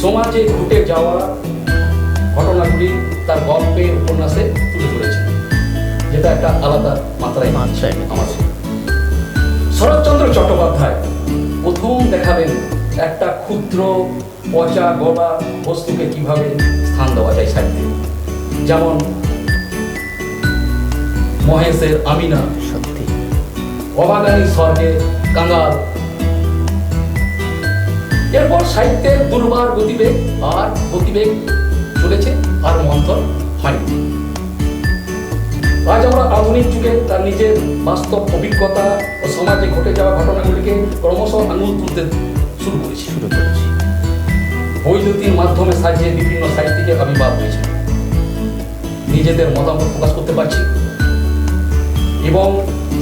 Speaker 2: সমাজে ঘটে যাওয়া ঘটনাগুলি তার গল্পের উপন্যাসে তুলে ধরেছেন, যেটা একটা আলাদা মাত্রায় আমার। শরৎচন্দ্র চট্টোপাধ্যায় প্রথম দেখাবেন একটা ক্ষুদ্র পচা গলা বস্তুকে কিভাবে স্থান দেওয়া যায় সাহিত্যে, যেমন মহেশের আমিনা,
Speaker 3: সত্যি
Speaker 2: অবাগানী স্বর্গে কাঙ্গাল। এরপর সাহিত্যের দুর্বার গতিবেগ আর গতিবেগ চলেছে, আর মন্থর হয়নি। আজ আমরা আধুনিক যুগে তার নিজের বাস্তব অভিজ্ঞতা ও সমাজে ঘটে যাওয়া ঘটনাগুলিকে ক্রমশ আঙুল তুলতে শুরু করেছি। বৈদ্যুতিন মাধ্যমে সাজিয়ে বিভিন্ন সাহিত্যিকের আবির্ভাব হয়েছে, নিজেদের মতামত প্রকাশ করতে পারছি এবং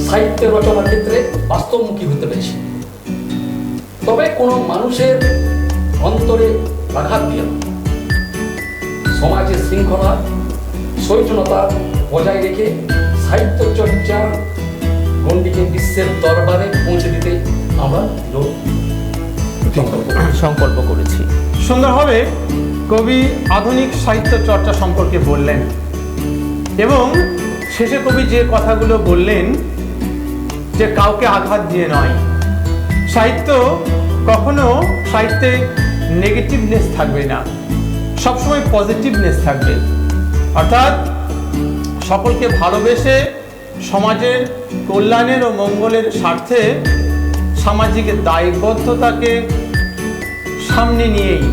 Speaker 2: সাহিত্যের রচনার ক্ষেত্রে বাস্তবমুখী হতে পেরেছি। তবে কোনো মানুষের অন্তরে আঘাত দিয়ে না, সমাজের শৃঙ্খলা সৌজন্যতা বজায় রেখে সাহিত্য চর্চার গণ্ডিকে বিশ্বের দরবারে পৌঁছে দিতে আমরা
Speaker 3: সংকল্প করেছি।
Speaker 1: সুন্দরভাবে কবি আধুনিক সাহিত্য চর্চা সম্পর্কে বললেন এবং শেষে কবি যে কথাগুলো বললেন যে কাউকে আঘাত দিয়ে নয়, সাহিত্য কখনো সাহিত্যে নেগেটিভনেস থাকবে না, সবসময় পজিটিভনেস থাকবে। অর্থাৎ সকলকে ভালোবেসে সমাজের কল্যাণের ও মঙ্গলের স্বার্থে সামাজিক দায়বদ্ধতাকে সামনে নিয়েই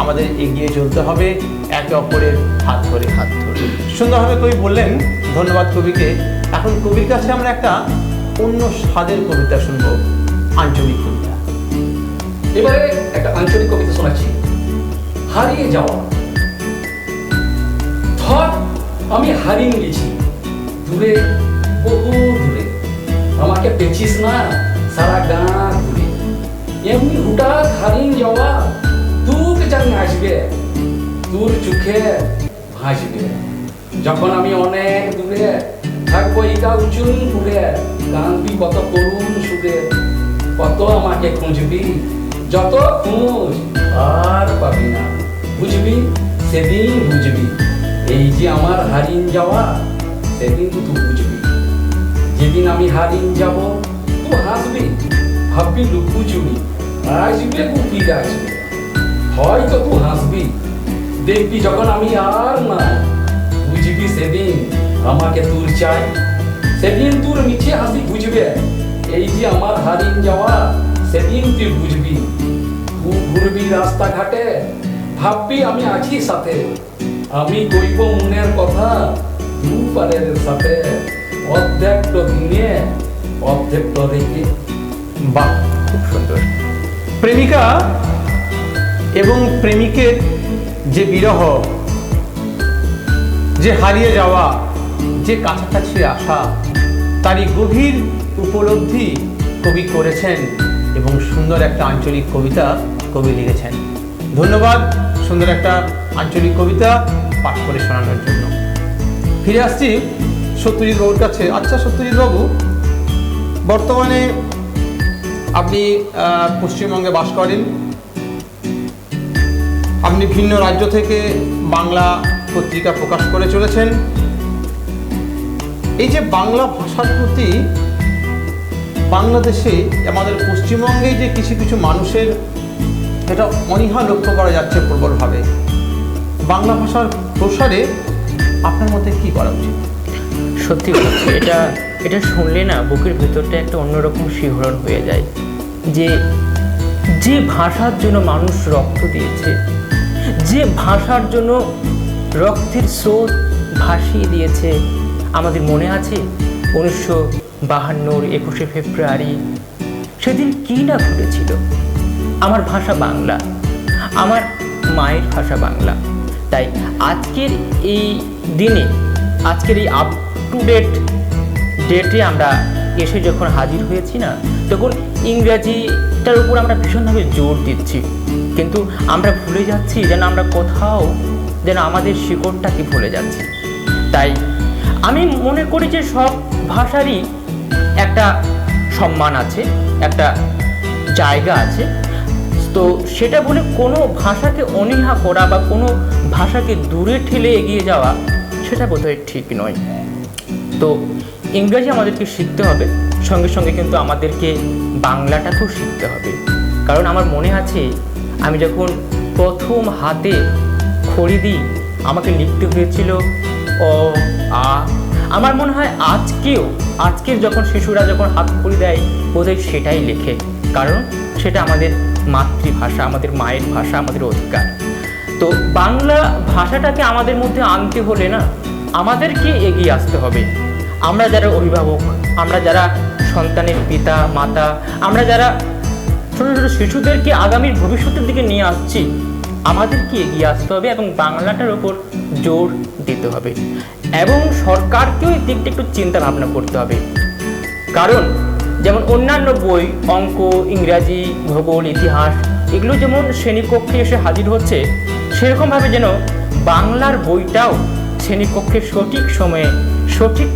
Speaker 1: আমাদের এগিয়ে চলতে হবে, একে অপরের হাত ধরে। সুন্দরভাবে কবি বললেন, ধন্যবাদ কবিকে। এখন কবির কাছে আমরা একটা অন্য স্বাদের কবিতা শুনবো, আঞ্চলিক কবিতা।
Speaker 2: এবারে একটা আঞ্চলিক কবিতা শোনাচ্ছি, হারিয়ে যাওয়া। ধর আমি হারিয়ে গেছি দূরে, বহু দূরে, আমাকে পেছিস না সারা গাঁ ঘুরে। এমনি হুটাৎ হারিয়ে যাওয়া দুঃখ জানি আসবে, তোর চোখে ভাসবে। যখন আমি অনেক দূরে থাকবো এটা উঁচুন ঘুরে, কাঁদবি কত করুণ সুরে, কত আমাকে খুঁজবি, যত খুঁজ আর পাবি না, বুঝবি সেদিন বুঝবি। এই যে আমার হারিয়ে যাওয়া সেদিন তুই বুঝবি। যেদিন আমি হারিয়ে যাব তুই হাসবি, ভাববি লুকু চুবি, আসবে কুকির আসবে, হয়তো তুই হাসবি। দেখবি যখন আমি আর না, বুঝবি সেদিন আমাকে তোর চাই, সেদিন তোর মিছে হাসি বুঝবে। এই যে আমার হারিয়ে যাওয়া সেদিন তুই বুঝবি। তুই ঘুরবি রাস্তাঘাটে, ভাববি আমি আছি সাথে, আমি কইব মনের কথা দুপারের সাথে, অর্ধেকটা দিনে অর্ধেকটা রেখে।
Speaker 1: বাহ, খুব সুন্দর। প্রেমিকা এবং প্রেমিকের যে বিরহ, যে হারিয়ে যাওয়া, যে কাছাকাছি আসা, তারই গভীর উপলব্ধি কবি করেছেন এবং সুন্দর একটা আঞ্চলিক কবিতা কবি লিখেছেন। ধন্যবাদ সুন্দর একটা আঞ্চলিক কবিতা পাঠ করে শোনানোর জন্য। ফিরে আসছি সত্যজিৎ বাবুর কাছে। আচ্ছা সত্যজিৎ বাবু, বর্তমানে আপনি পশ্চিমবঙ্গে বাস করেন, আপনি ভিন্ন রাজ্য থেকে বাংলা পত্রিকা প্রকাশ করে চলেছেন। এই যে বাংলা ভাষার প্রতি বাংলাদেশে, আমাদের পশ্চিমবঙ্গে যে কিছু কিছু মানুষের এটা অনীহা লক্ষ্য করা যাচ্ছে প্রবলভাবে, বাংলা ভাষার প্রসারে আপনার মতে কি করা উচিত?
Speaker 3: সত্যি বলছি, এটা শুনলে না বুকের ভেতরটা একটা অন্যরকম শিহরণ হয়ে যায়। যে ভাষার জন্য মানুষ রক্ত দিয়েছে, যে ভাষার জন্য রক্তের স্রোত ভাসিয়ে দিয়েছে। আমাদের মনে আছে 1952 21শে ফেব্রুয়ারি, সেদিন কি না ঘটেছিল। আমার ভাষা বাংলা, আমার মায়ের ভাষা বাংলা, তাই আজকের এই দিনে, আজকের এই আপ টু ডেটে আমরা এসে যখন হাজির হয়েছি না, তখন ইংরাজিটার উপর আমরা ভীষণভাবে জোর দিচ্ছি, কিন্তু আমরা ভুলে যাচ্ছি যেন আমরা কোথাও যেন আমাদের শিকড়টাকে ভুলে যাচ্ছি। তাই আমি মনে করি যে সব ভাষারই একটা সম্মান আছে, একটা জায়গা আছে। তো সেটা বলে কোনো ভাষাকে অনীহা করা বা কোনো ভাষাকে দূরে ঠেলে এগিয়ে যাওয়া, সেটা বোধহয় ঠিক নয়। তো ইংরেজি আমাদেরকে শিখতে হবে, সঙ্গে সঙ্গে কিন্তু আমাদেরকে বাংলাটাকেও শিখতে হবে। কারণ আমার মনে আছে আমি যখন প্রথম হাতে খড়ি দিই, আমাকে লিখতে হয়েছিল অ আ। আমার মনে হয় আজকের যখন শিশুরা যখন হাত খড়ি দেয়, বোধহয় সেটাই লেখে, কারণ সেটা আমাদের মাতৃভাষা, আমাদের মায়ের ভাষা, আমাদের অধিকার। তো বাংলা ভাষাটাকে আমাদের মধ্যে আনতে হলে না, আমাদেরকে এগিয়ে আসতে হবে। আমরা যারা অভিভাবক, আমরা যারা সন্তানের পিতা মাতা, আমরা যারা ছোটো ছোটো শিশুদেরকে আগামীর ভবিষ্যতের দিকে নিয়ে আসছি, আমাদেরকে এগিয়ে আসতে হবে এবং বাংলাটার ওপর জোর দিতে হবে। এবং সরকারকেও এই দিকটা একটু চিন্তা ভাবনা করতে হবে। কারণ যেমন অন্যান্য বই, অঙ্ক, ইংরাজি, ভূগোল, ইতিহাস, এগুলো যেমন শ্রেণীকক্ষে এসে হাজির হচ্ছে, সেরকমভাবে যেন বাংলার বইটাও শ্রেণীকক্ষে সঠিক সময়ে সঠিক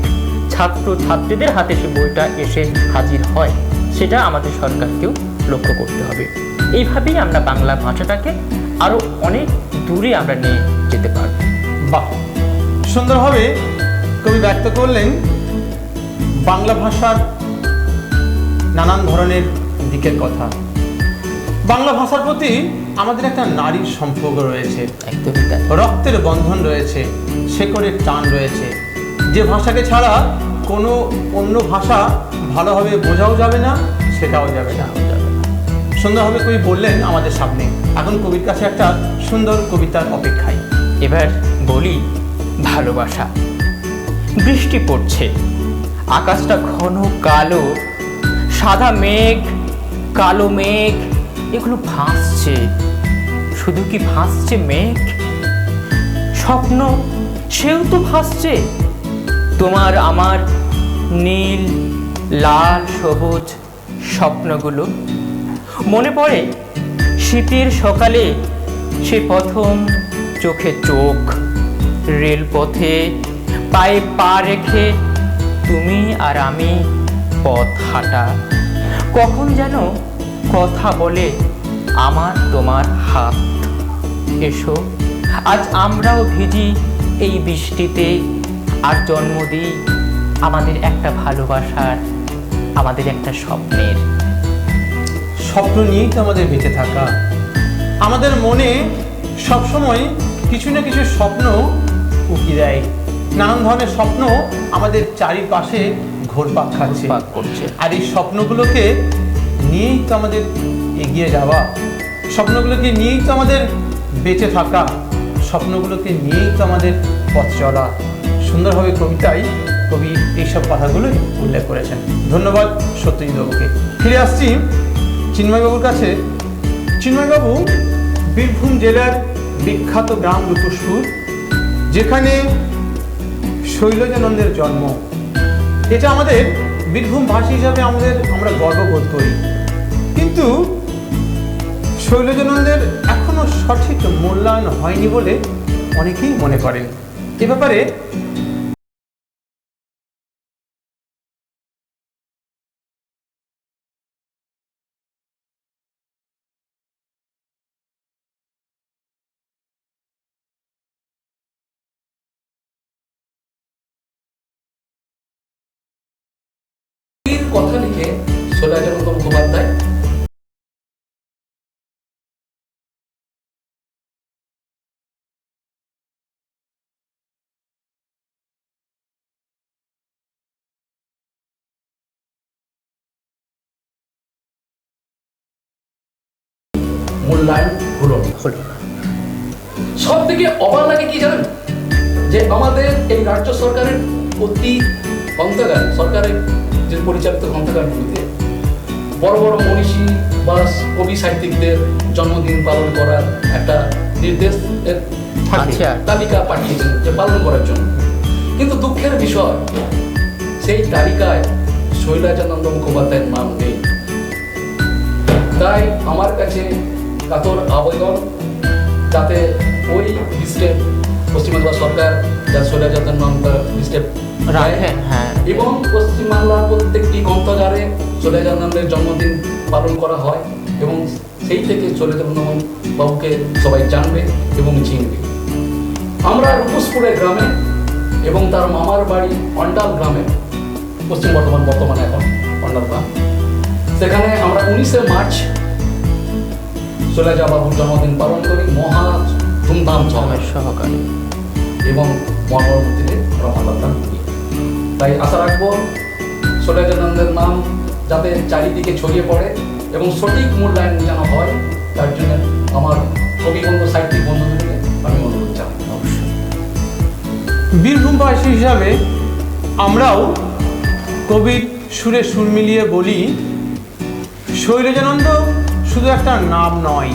Speaker 3: ছাত্র ছাত্রীদের হাতে সে বইটা এসে হাজির হয়, সেটা আমাদের সরকারকেও লক্ষ্য করতে হবে। এইভাবেই আমরা বাংলা ভাষাটাকে আরও অনেক দূরে আমরা নিয়ে যেতে পারব।
Speaker 1: বাহ, সুন্দরভাবে কবি ব্যক্ত করলেন বাংলা ভাষার নানান ধরনের দিকের কথা। বাংলা ভাষার প্রতি আমাদের একটা নারীর সম্পর্ক রয়েছে,
Speaker 3: একদমই তাই।
Speaker 1: রক্তের বন্ধন রয়েছে, শেকড়ের টান রয়েছে, যে ভাষাকে ছাড়া কোনো অন্য ভাষা ভালোভাবে বোঝাও যাবে না, শেখাও যাবে না। সুন্দরভাবে কবি বললেন আমাদের সামনে। এখন কবির কাছে একটা সুন্দর কবিতার অপেক্ষায়।
Speaker 3: এবার বলি ভালোবাসা। বৃষ্টি পড়ছে, আকাশটা ঘন কালো, সাদা মেঘ, কালো মেঘ, এগুলো ভাসছে। শুধু কি ভাসছে মেঘ? স্বপ্ন সেও তো ভাসছে। তোমার আমার নীল, লাল, সবুজ স্বপ্নগুলো মনে পড়ে শীতের সকালে, সে প্রথম চোখে চোখ, রেলপথে পায়ে পা রেখে তুমি আর আমি পথ হাঁটা। কখন যেন কথা বলে আমার তোমার হাত, এসো আজ আমরাও ভিজি এই বৃষ্টিতে, আর জন্ম দিই আমাদের একটা ভালোবাসার, আমাদের একটা স্বপ্নের।
Speaker 1: স্বপ্ন নিয়েই তো আমাদের বেঁচে থাকা। আমাদের মনে সবসময় কিছু না কিছু স্বপ্ন উকি দেয়। নানান ধরনের স্বপ্ন আমাদের চারিপাশে ঘুরপাক খাচ্ছে,
Speaker 3: করছে।
Speaker 1: আর এই স্বপ্নগুলোকে নিয়েই তো আমাদের এগিয়ে যাওয়া, স্বপ্নগুলোকে নিয়েই তো আমাদের বেঁচে থাকা, স্বপ্নগুলোকে নিয়েই তো আমাদের পথ চলা। সুন্দরভাবে কবিতায় কবি এইসব কথাগুলোই উল্লেখ করেছেন। ধন্যবাদ সত্যজিৎ বাবুকে। ফিরে আসছি চিন্ময়বাবুর কাছে। চিন্ময়বাবু বীরভূম জেলার বিখ্যাত গ্রাম রূপসপুর, যেখানে শৈলজানন্দের জন্ম। এটা আমাদের বীরভূমবাসী হিসাবে আমরা গর্ববোধ করি। কিন্তু শৈলজানন্দের এখনো সঠিক মূল্যায়ন হয়নি বলে অনেকেই মনে করেন। এ ব্যাপারে
Speaker 2: কথা লিখে শৈলজানন্দ মুখোপাধ্যায় মূল্যায়ন হলো না। সব থেকে অবাক লাগে কি জানেন, যে আমাদের এই রাজ্য সরকারের অতি গ্রন্থাগার, সরকারের যে পরিচালিত গ্রন্থাগারগুলিতে বড় বড় মনীষী বা কবি সাহিত্যিকদের জন্মদিন পালন করার একটা নির্দেশ
Speaker 1: থাকবে।
Speaker 3: আচ্ছা।
Speaker 2: তালিকা পাঠিয়েছেন যে পালন করার জন্য, কিন্তু দুঃখের বিষয় সেই তালিকায় শৈলজানন্দ মুখোপাধ্যায়ের নাম নেই। তাই আমার কাছে কাতর আবেদন, যাতে ওই লিস্টে পশ্চিমবঙ্গ সরকার যা শৈলজানন্দ নাম লিস্টে
Speaker 3: রাখেন, হ্যাঁ।
Speaker 2: এবং পশ্চিমবাংলার প্রত্যেকটি গ্রন্থাগারে শৈলজানন্দের জন্মদিন পালন করা হয় এবং সেই থেকে শৈলজানন্দ বাবুকে সবাই জানবে এবং চিনবে। আমরা রূপসপুরের গ্রামে এবং তার মামার বাড়ি অন্ডাল গ্রামে, পশ্চিম বর্ধমান বর্তমানে এখন অন্ডাল গ্রাম, সেখানে আমরা 19শে মার্চ শৈলজা বাবুর জন্মদিন পালন করি মহা ধুমধাম
Speaker 3: সহকারে
Speaker 2: এবং মনোমূর্তিতে আমরা মাল্যদান করি। তাই আশা রাখবো শৈলজানন্দের নাম যাতে চারিদিকে ছড়িয়ে পড়ে এবং সঠিক মূল্যায়ন যেন হয়, তার জন্য আমার কবি বন্ধু সাহিত্যিক বন্ধুদেরকে আমি অনুরোধ জানাই।
Speaker 3: অবশ্যই।
Speaker 1: বীরভূমবাসী হিসাবে আমরাও কবির সুরে সুর মিলিয়ে বলি, শৈলজানন্দ শুধু একটা নাম নয়,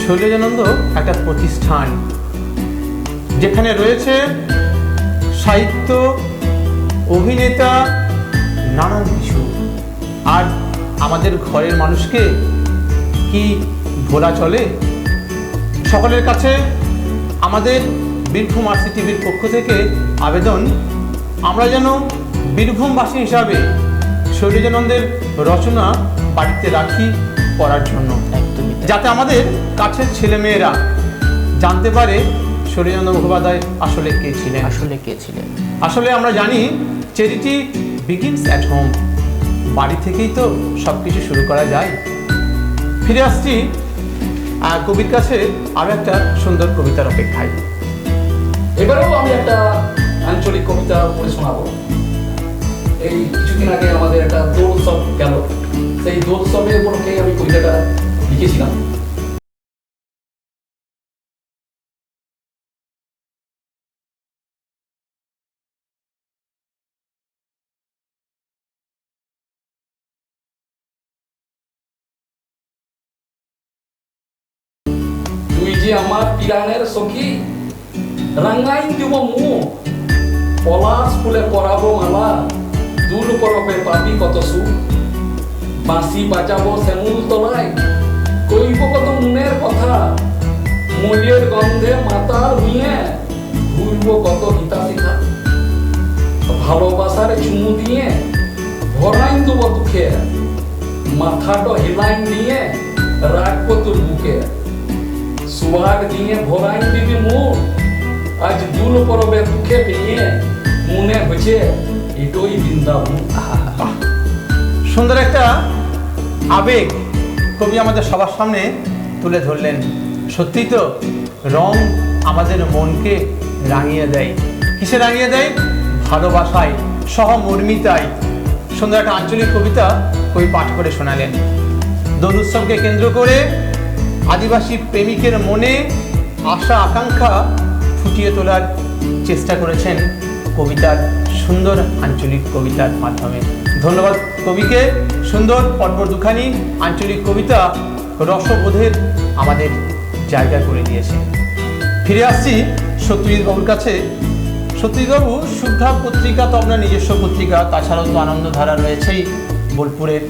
Speaker 1: শৈলজানন্দ একটা প্রতিষ্ঠান, যেখানে রয়েছে সাহিত্য, অভিনেতা, নানান কিছু। আর আমাদের ঘরের মানুষকে কি ভোলা চলে? সকলের কাছে আমাদের বীরভূম আরসি টিভির পক্ষ থেকে আবেদন, আমরা যেন বীরভূমবাসী হিসাবে শৈলজানন্দের রচনা বাড়িতে রাখি পড়ার জন্য,
Speaker 3: একদমই তাই।
Speaker 1: যাতে আমাদের কাছের ছেলেমেয়েরা জানতে পারে শৈলজানন্দ মুখোপাধ্যায় আসলে কে ছিলেন। আসলে আমরা জানি চ্যারিটি বিগিনস অ্যাট হোম, বাড়ি থেকেই তো সব কিছু শুরু করা যায়। ফিরে আসছি কবির কাছে আরও একটা সুন্দর কবিতার অপেক্ষায়।
Speaker 2: এবারেও আমি একটা আঞ্চলিক কবিতা পড়ে শোনাবো। এই কিছুদিন আগে আমাদের একটা দোল উৎসব গেল, সেই দোল উৎসবের উপলক্ষে আমি কবিতাটা লিখেছিলাম। তুই যে আমার পিরানের সখী, রাঙ্গাইন দিব মুখ, পলাশ ফুলে পরাবো মালা, দুল পরবে পাবি কত সুখ, বাঁশি বাজাবো শ্যামুল তলায়, কইব কত মনের কথা, মলিয়ের গন্ধে মাতাল নিয়ে ঘুরবো কত গীতা শিখা, ভালোবাসার চুমু দিয়ে ভরাইন দেবো দুঃখে, মাথাটা হিলাইন দিয়ে রাখবো তোর বুকে, সুয়াগ দিয়ে ভরাইন দিবি মুখ, আজ দুল পরবে দুঃখে পেয়ে মনে হচ্ছে এটাই বৃন্দাবন।
Speaker 1: সুন্দর একটা আবেগ কবি আমাদের সবার সামনে তুলে ধরলেন। সত্যিই তো রং আমাদের মনকে রাঙিয়ে দেয়। কিসে রাঙিয়ে দেয়? ভালোবাসায়, সহমর্মিতায়। সুন্দর একটা আঞ্চলিক কবিতা কবি পাঠ করে শোনালেন। দোল উৎসবকে কেন্দ্র করে আদিবাসী প্রেমিকের মনে আশা আকাঙ্ক্ষা ফুটিয়ে তোলার চেষ্টা করেছেন কবিতার সুন্দর আঞ্চলিক কবিতার মাধ্যমে। ধন্যবাদ কবিকে। সুন্দর পরপর দুখানি আঞ্চলিক কবিতা রসবোধের আমাদের জায়গা করে দিয়েছে। ফিরে আসছি সত্যজিৎ বাবুর কাছে। সত্যজিৎ বাবু, শুদ্ধা পত্রিকা তো আপনার নিজস্ব পত্রিকা, তাছাড়াও তো আনন্দধারা রয়েছেই বোলপুরের।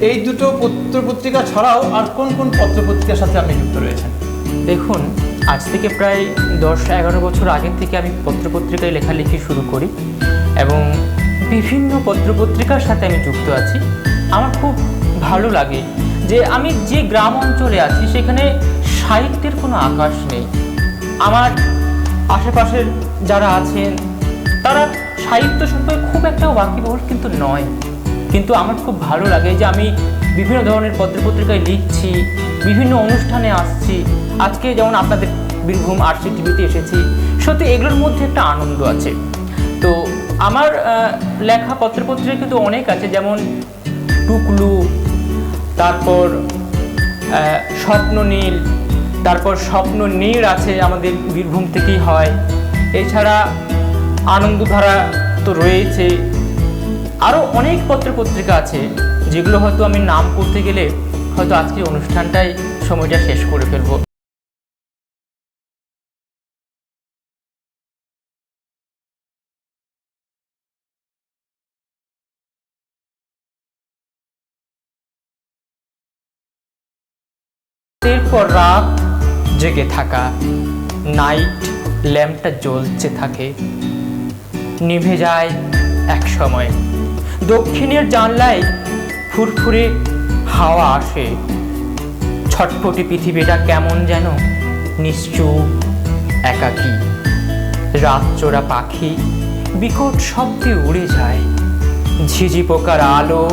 Speaker 1: এই দুটো পত্রপত্রিকা ছাড়াও আর কোন কোন পত্রপত্রিকার সাথে আপনি যুক্ত রয়েছেন?
Speaker 3: দেখুন, আজ থেকে প্রায় 10-11 বছর আগের থেকে আমি পত্রপত্রিকায় লেখালেখি শুরু করি এবং বিভিন্ন পত্রপত্রিকার সাথে আমি যুক্ত আছি। আমার খুব ভালো লাগে যে আমি যে গ্রাম অঞ্চলে আছি সেখানে সাহিত্যের কোনো আকাশ নেই। আমার আশেপাশের যারা আছেন তারা সাহিত্য সম্পর্কে খুব একটা ওয়াকিবহুল কিন্তু নয়, কিন্তু আমার খুব ভালো লাগে যে আমি বিভিন্ন ধরনের পত্রপত্রিকায় লিখছি, বিভিন্ন অনুষ্ঠানে আসছি। আজকে যেমন আপনাদের বীরভূম আরসি টিভিতে এসেছি, সত্যি এগুলোর মধ্যে একটা আনন্দ আছে। তো আমার লেখা পত্রপত্রিকা কিন্তু অনেক আছে, যেমন টুকলু, তারপর স্বপ্ননীল, তারপর স্বপ্ননীড় আছে, আমাদের বীরভূম থেকেই হয়। এছাড়া আনন্দধারা তো রয়েছে, আরও অনেক পত্রপত্রিকা আছে যেগুলো হয়তো আমি নাম করতে গেলে হয়তো আজকে অনুষ্ঠানটাই সময়টা শেষ করে ফেলবো। রাতের পর রাত জেগে থাকা, নাইট ল্যাম্পটা জ্বলতে থাকে, নিভে যায় এক সময়। দক্ষিণের জানলায় ফুরফুরে হাওয়া আসে, ছটফটে পৃথিবীটা কেমন যেন নিশ্চুপ, একাকী। রাতচোরা পাখি বিকট শব্দে উড়ে যায়, ঝিঝি পোকার আলো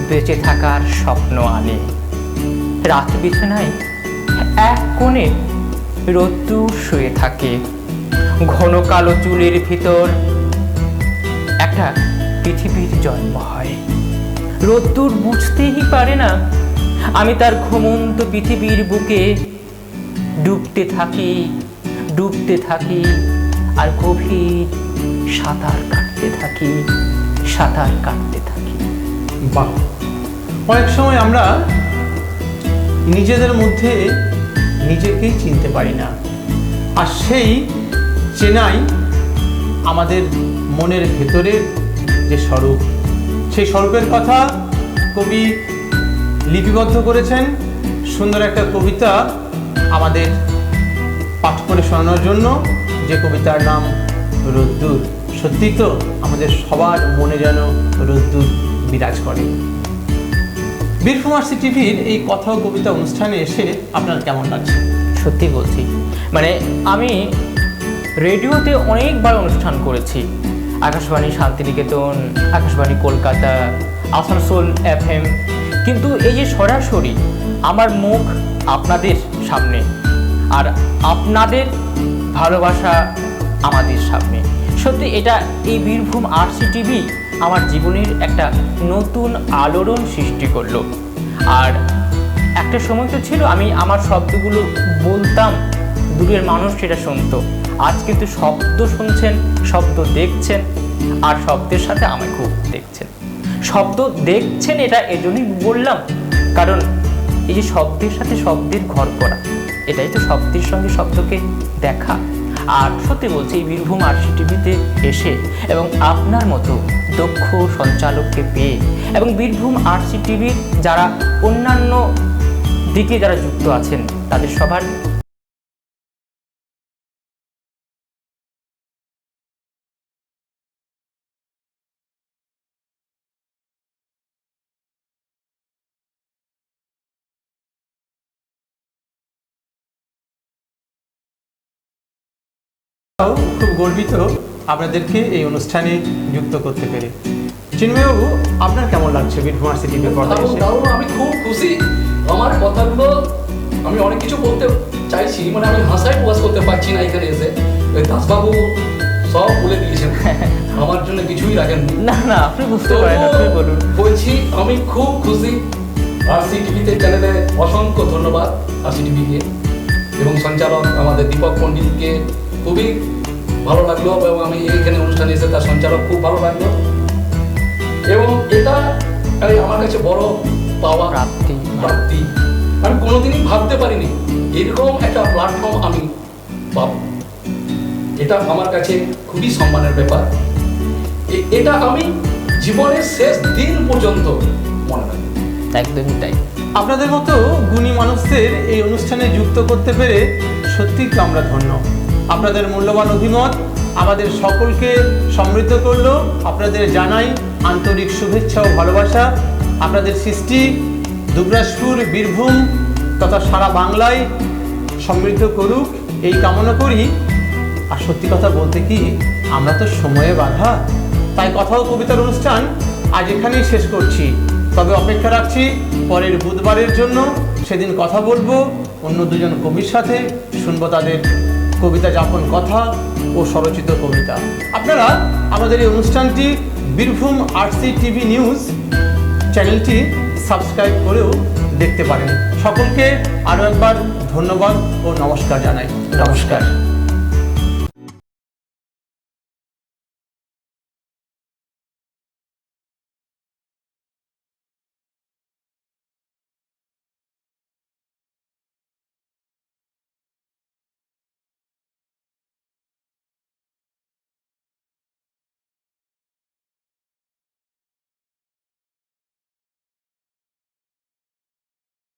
Speaker 3: বেঁচে থাকার স্বপ্ন আনে। রাত বিছানায় এক কোণে রোদ্দুর শুয়ে থাকে, ঘন কালো চুলের ভিতর একটা পৃথিবীর জন্ম হয়। রোদ্দুর বুঝতেই পারে না আমি তার ঘুমন্ত পৃথিবীর বুকে ডুবতে থাকি, ডুবতে থাকি, আর গভীর সাঁতার কাটতে থাকি, সাঁতার কাটতে থাকি।
Speaker 1: বাহ, অনেক সময় আমরা নিজেদের মধ্যে নিজেকেই চিনতে পারি না, আর সেই চেনাই আমাদের মনের ভেতরের যে স্বরূপ, সেই স্বরূপের কথা কবি লিপিবদ্ধ করেছেন। সুন্দর একটা কবিতা আমাদের পাঠ করে শোনানোর জন্য, যে কবিতার নাম রোদ্দুর। সত্যি তো আমাদের সবার মনে যেন রোদ্দুর বিরাজ করে। বীরভূম আরসি টিভির এই কথা ও কবিতা অনুষ্ঠানে এসে আপনার কেমন লাগছে?
Speaker 3: সত্যি বলছি, মানে আমি রেডিওতে অনেকবার অনুষ্ঠান করেছি, আকাশবাণী শান্তিনিকেতন, আকাশবাণী কলকাতা, আসানসোল FM, কিন্তু এই যে সরাসরি আমার মুখ আপনাদের সামনে আর আপনাদের ভালোবাসা আমাদের সামনে, সত্যি এটা এই বীরভূম আরসি টিভি আমার জীবনের একটা নতুন আলোড়ন সৃষ্টি করলো। আর একটা সময় তো ছিল আমি আমার শব্দগুলো বলতাম, দূরের মানুষ সেটা শুনতো। আজ কিন্তু শব্দ শুনছেন, শব্দ দেখছেন, আর শব্দের সাথে আমায় খুব দেখছেন। শব্দ দেখছেন এটা এজন্যই বললাম, কারণ এই যে শব্দের সাথে শব্দের ঘর করা, এটাই তো শব্দের সঙ্গে শব্দকে দেখা। আর সত্যি বলছি, এই বীরভূম আরসি টিভিতে এসে এবং আপনার মতো দক্ষ সঞ্চালককে পেয়ে, এবং বীরভূম আরসি টিভির যারা অন্যান্য দিকে যারা যুক্ত আছেন তাদের সবার
Speaker 1: খুব গর্বিত আপনাদেরকে এই অনুষ্ঠানে যুক্ত করতে পেরে। চিন্ময়বাবু, আপনার কেমন লাগছে বীরভূম আরসি টিভির পর্দায় এসে?
Speaker 2: দারুণ, আমি খুব খুশি। আমার কথাগুলো আমি অনেক কিছু বলতে চাইছি, মানে আমি ভাষায় প্রকাশ করতে পারছি না এখানে এসে। ওই দাসবাবু সব বলে দিয়েছেন, আমার জন্য কিছুই রাখেননি।
Speaker 3: না না, আপনি বুঝতে পারেন, আপনি বলুন।
Speaker 2: বলছি আমি খুব খুশি। আরসি টিভিতে চ্যানেলে অসংখ্য ধন্যবাদ আরসি টিভিকে, এবং সঞ্চালক আমাদের দীপক পণ্ডিতকে খুবই ভালো লাগলো, এবং আমি এইখানে অনুষ্ঠানে এসে তার সঞ্চালক খুব ভালো লাগলো। এবং এটা আমার কাছে বড় পাওয়া, প্রাপ্তি। আমি কোনোদিনই ভাবতে পারিনি এরকম একটা প্ল্যাটফর্ম আমি পাবো। এটা আমার কাছে খুবই সম্মানের ব্যাপার। এটা আমি জীবনের শেষ দিন পর্যন্ত মনে রাখবো।
Speaker 3: একদমই তাই।
Speaker 1: আপনাদের মতো গুণী মানুষদের এই অনুষ্ঠানে যুক্ত করতে পেরে সত্যিই তো আমরা ধন্য। আপনাদের মূল্যবান অভিমত আমাদের সকলকে সমৃদ্ধ করলো। আপনাদের জানাই আন্তরিক শুভেচ্ছা ও ভালোবাসা। আপনাদের সৃষ্টি দুবরাজপুর, বীরভূম তথা সারা বাংলায় সমৃদ্ধ করুক, এই কামনা করি। আর সত্যি কথা বলতে কি, আমরা তো সময়ে বাঁধা, তাই কথা ও কবিতার অনুষ্ঠান আজ এখানেই শেষ করছি। তবে অপেক্ষা রাখছি পরের বুধবারের জন্য। সেদিন কথা বলবো অন্য দুজন কবির সাথে, শুনবো তাদের কবিতা যাপন কথা ও স্বরচিত কবিতা। আপনারা আমাদের এই অনুষ্ঠানটি বীরভূম আরসি টিভি নিউজ চ্যানেলটি সাবস্ক্রাইব করেও দেখতে পারেন। সকলকে আরও একবার ধন্যবাদ ও নমস্কার জানাই। নমস্কার।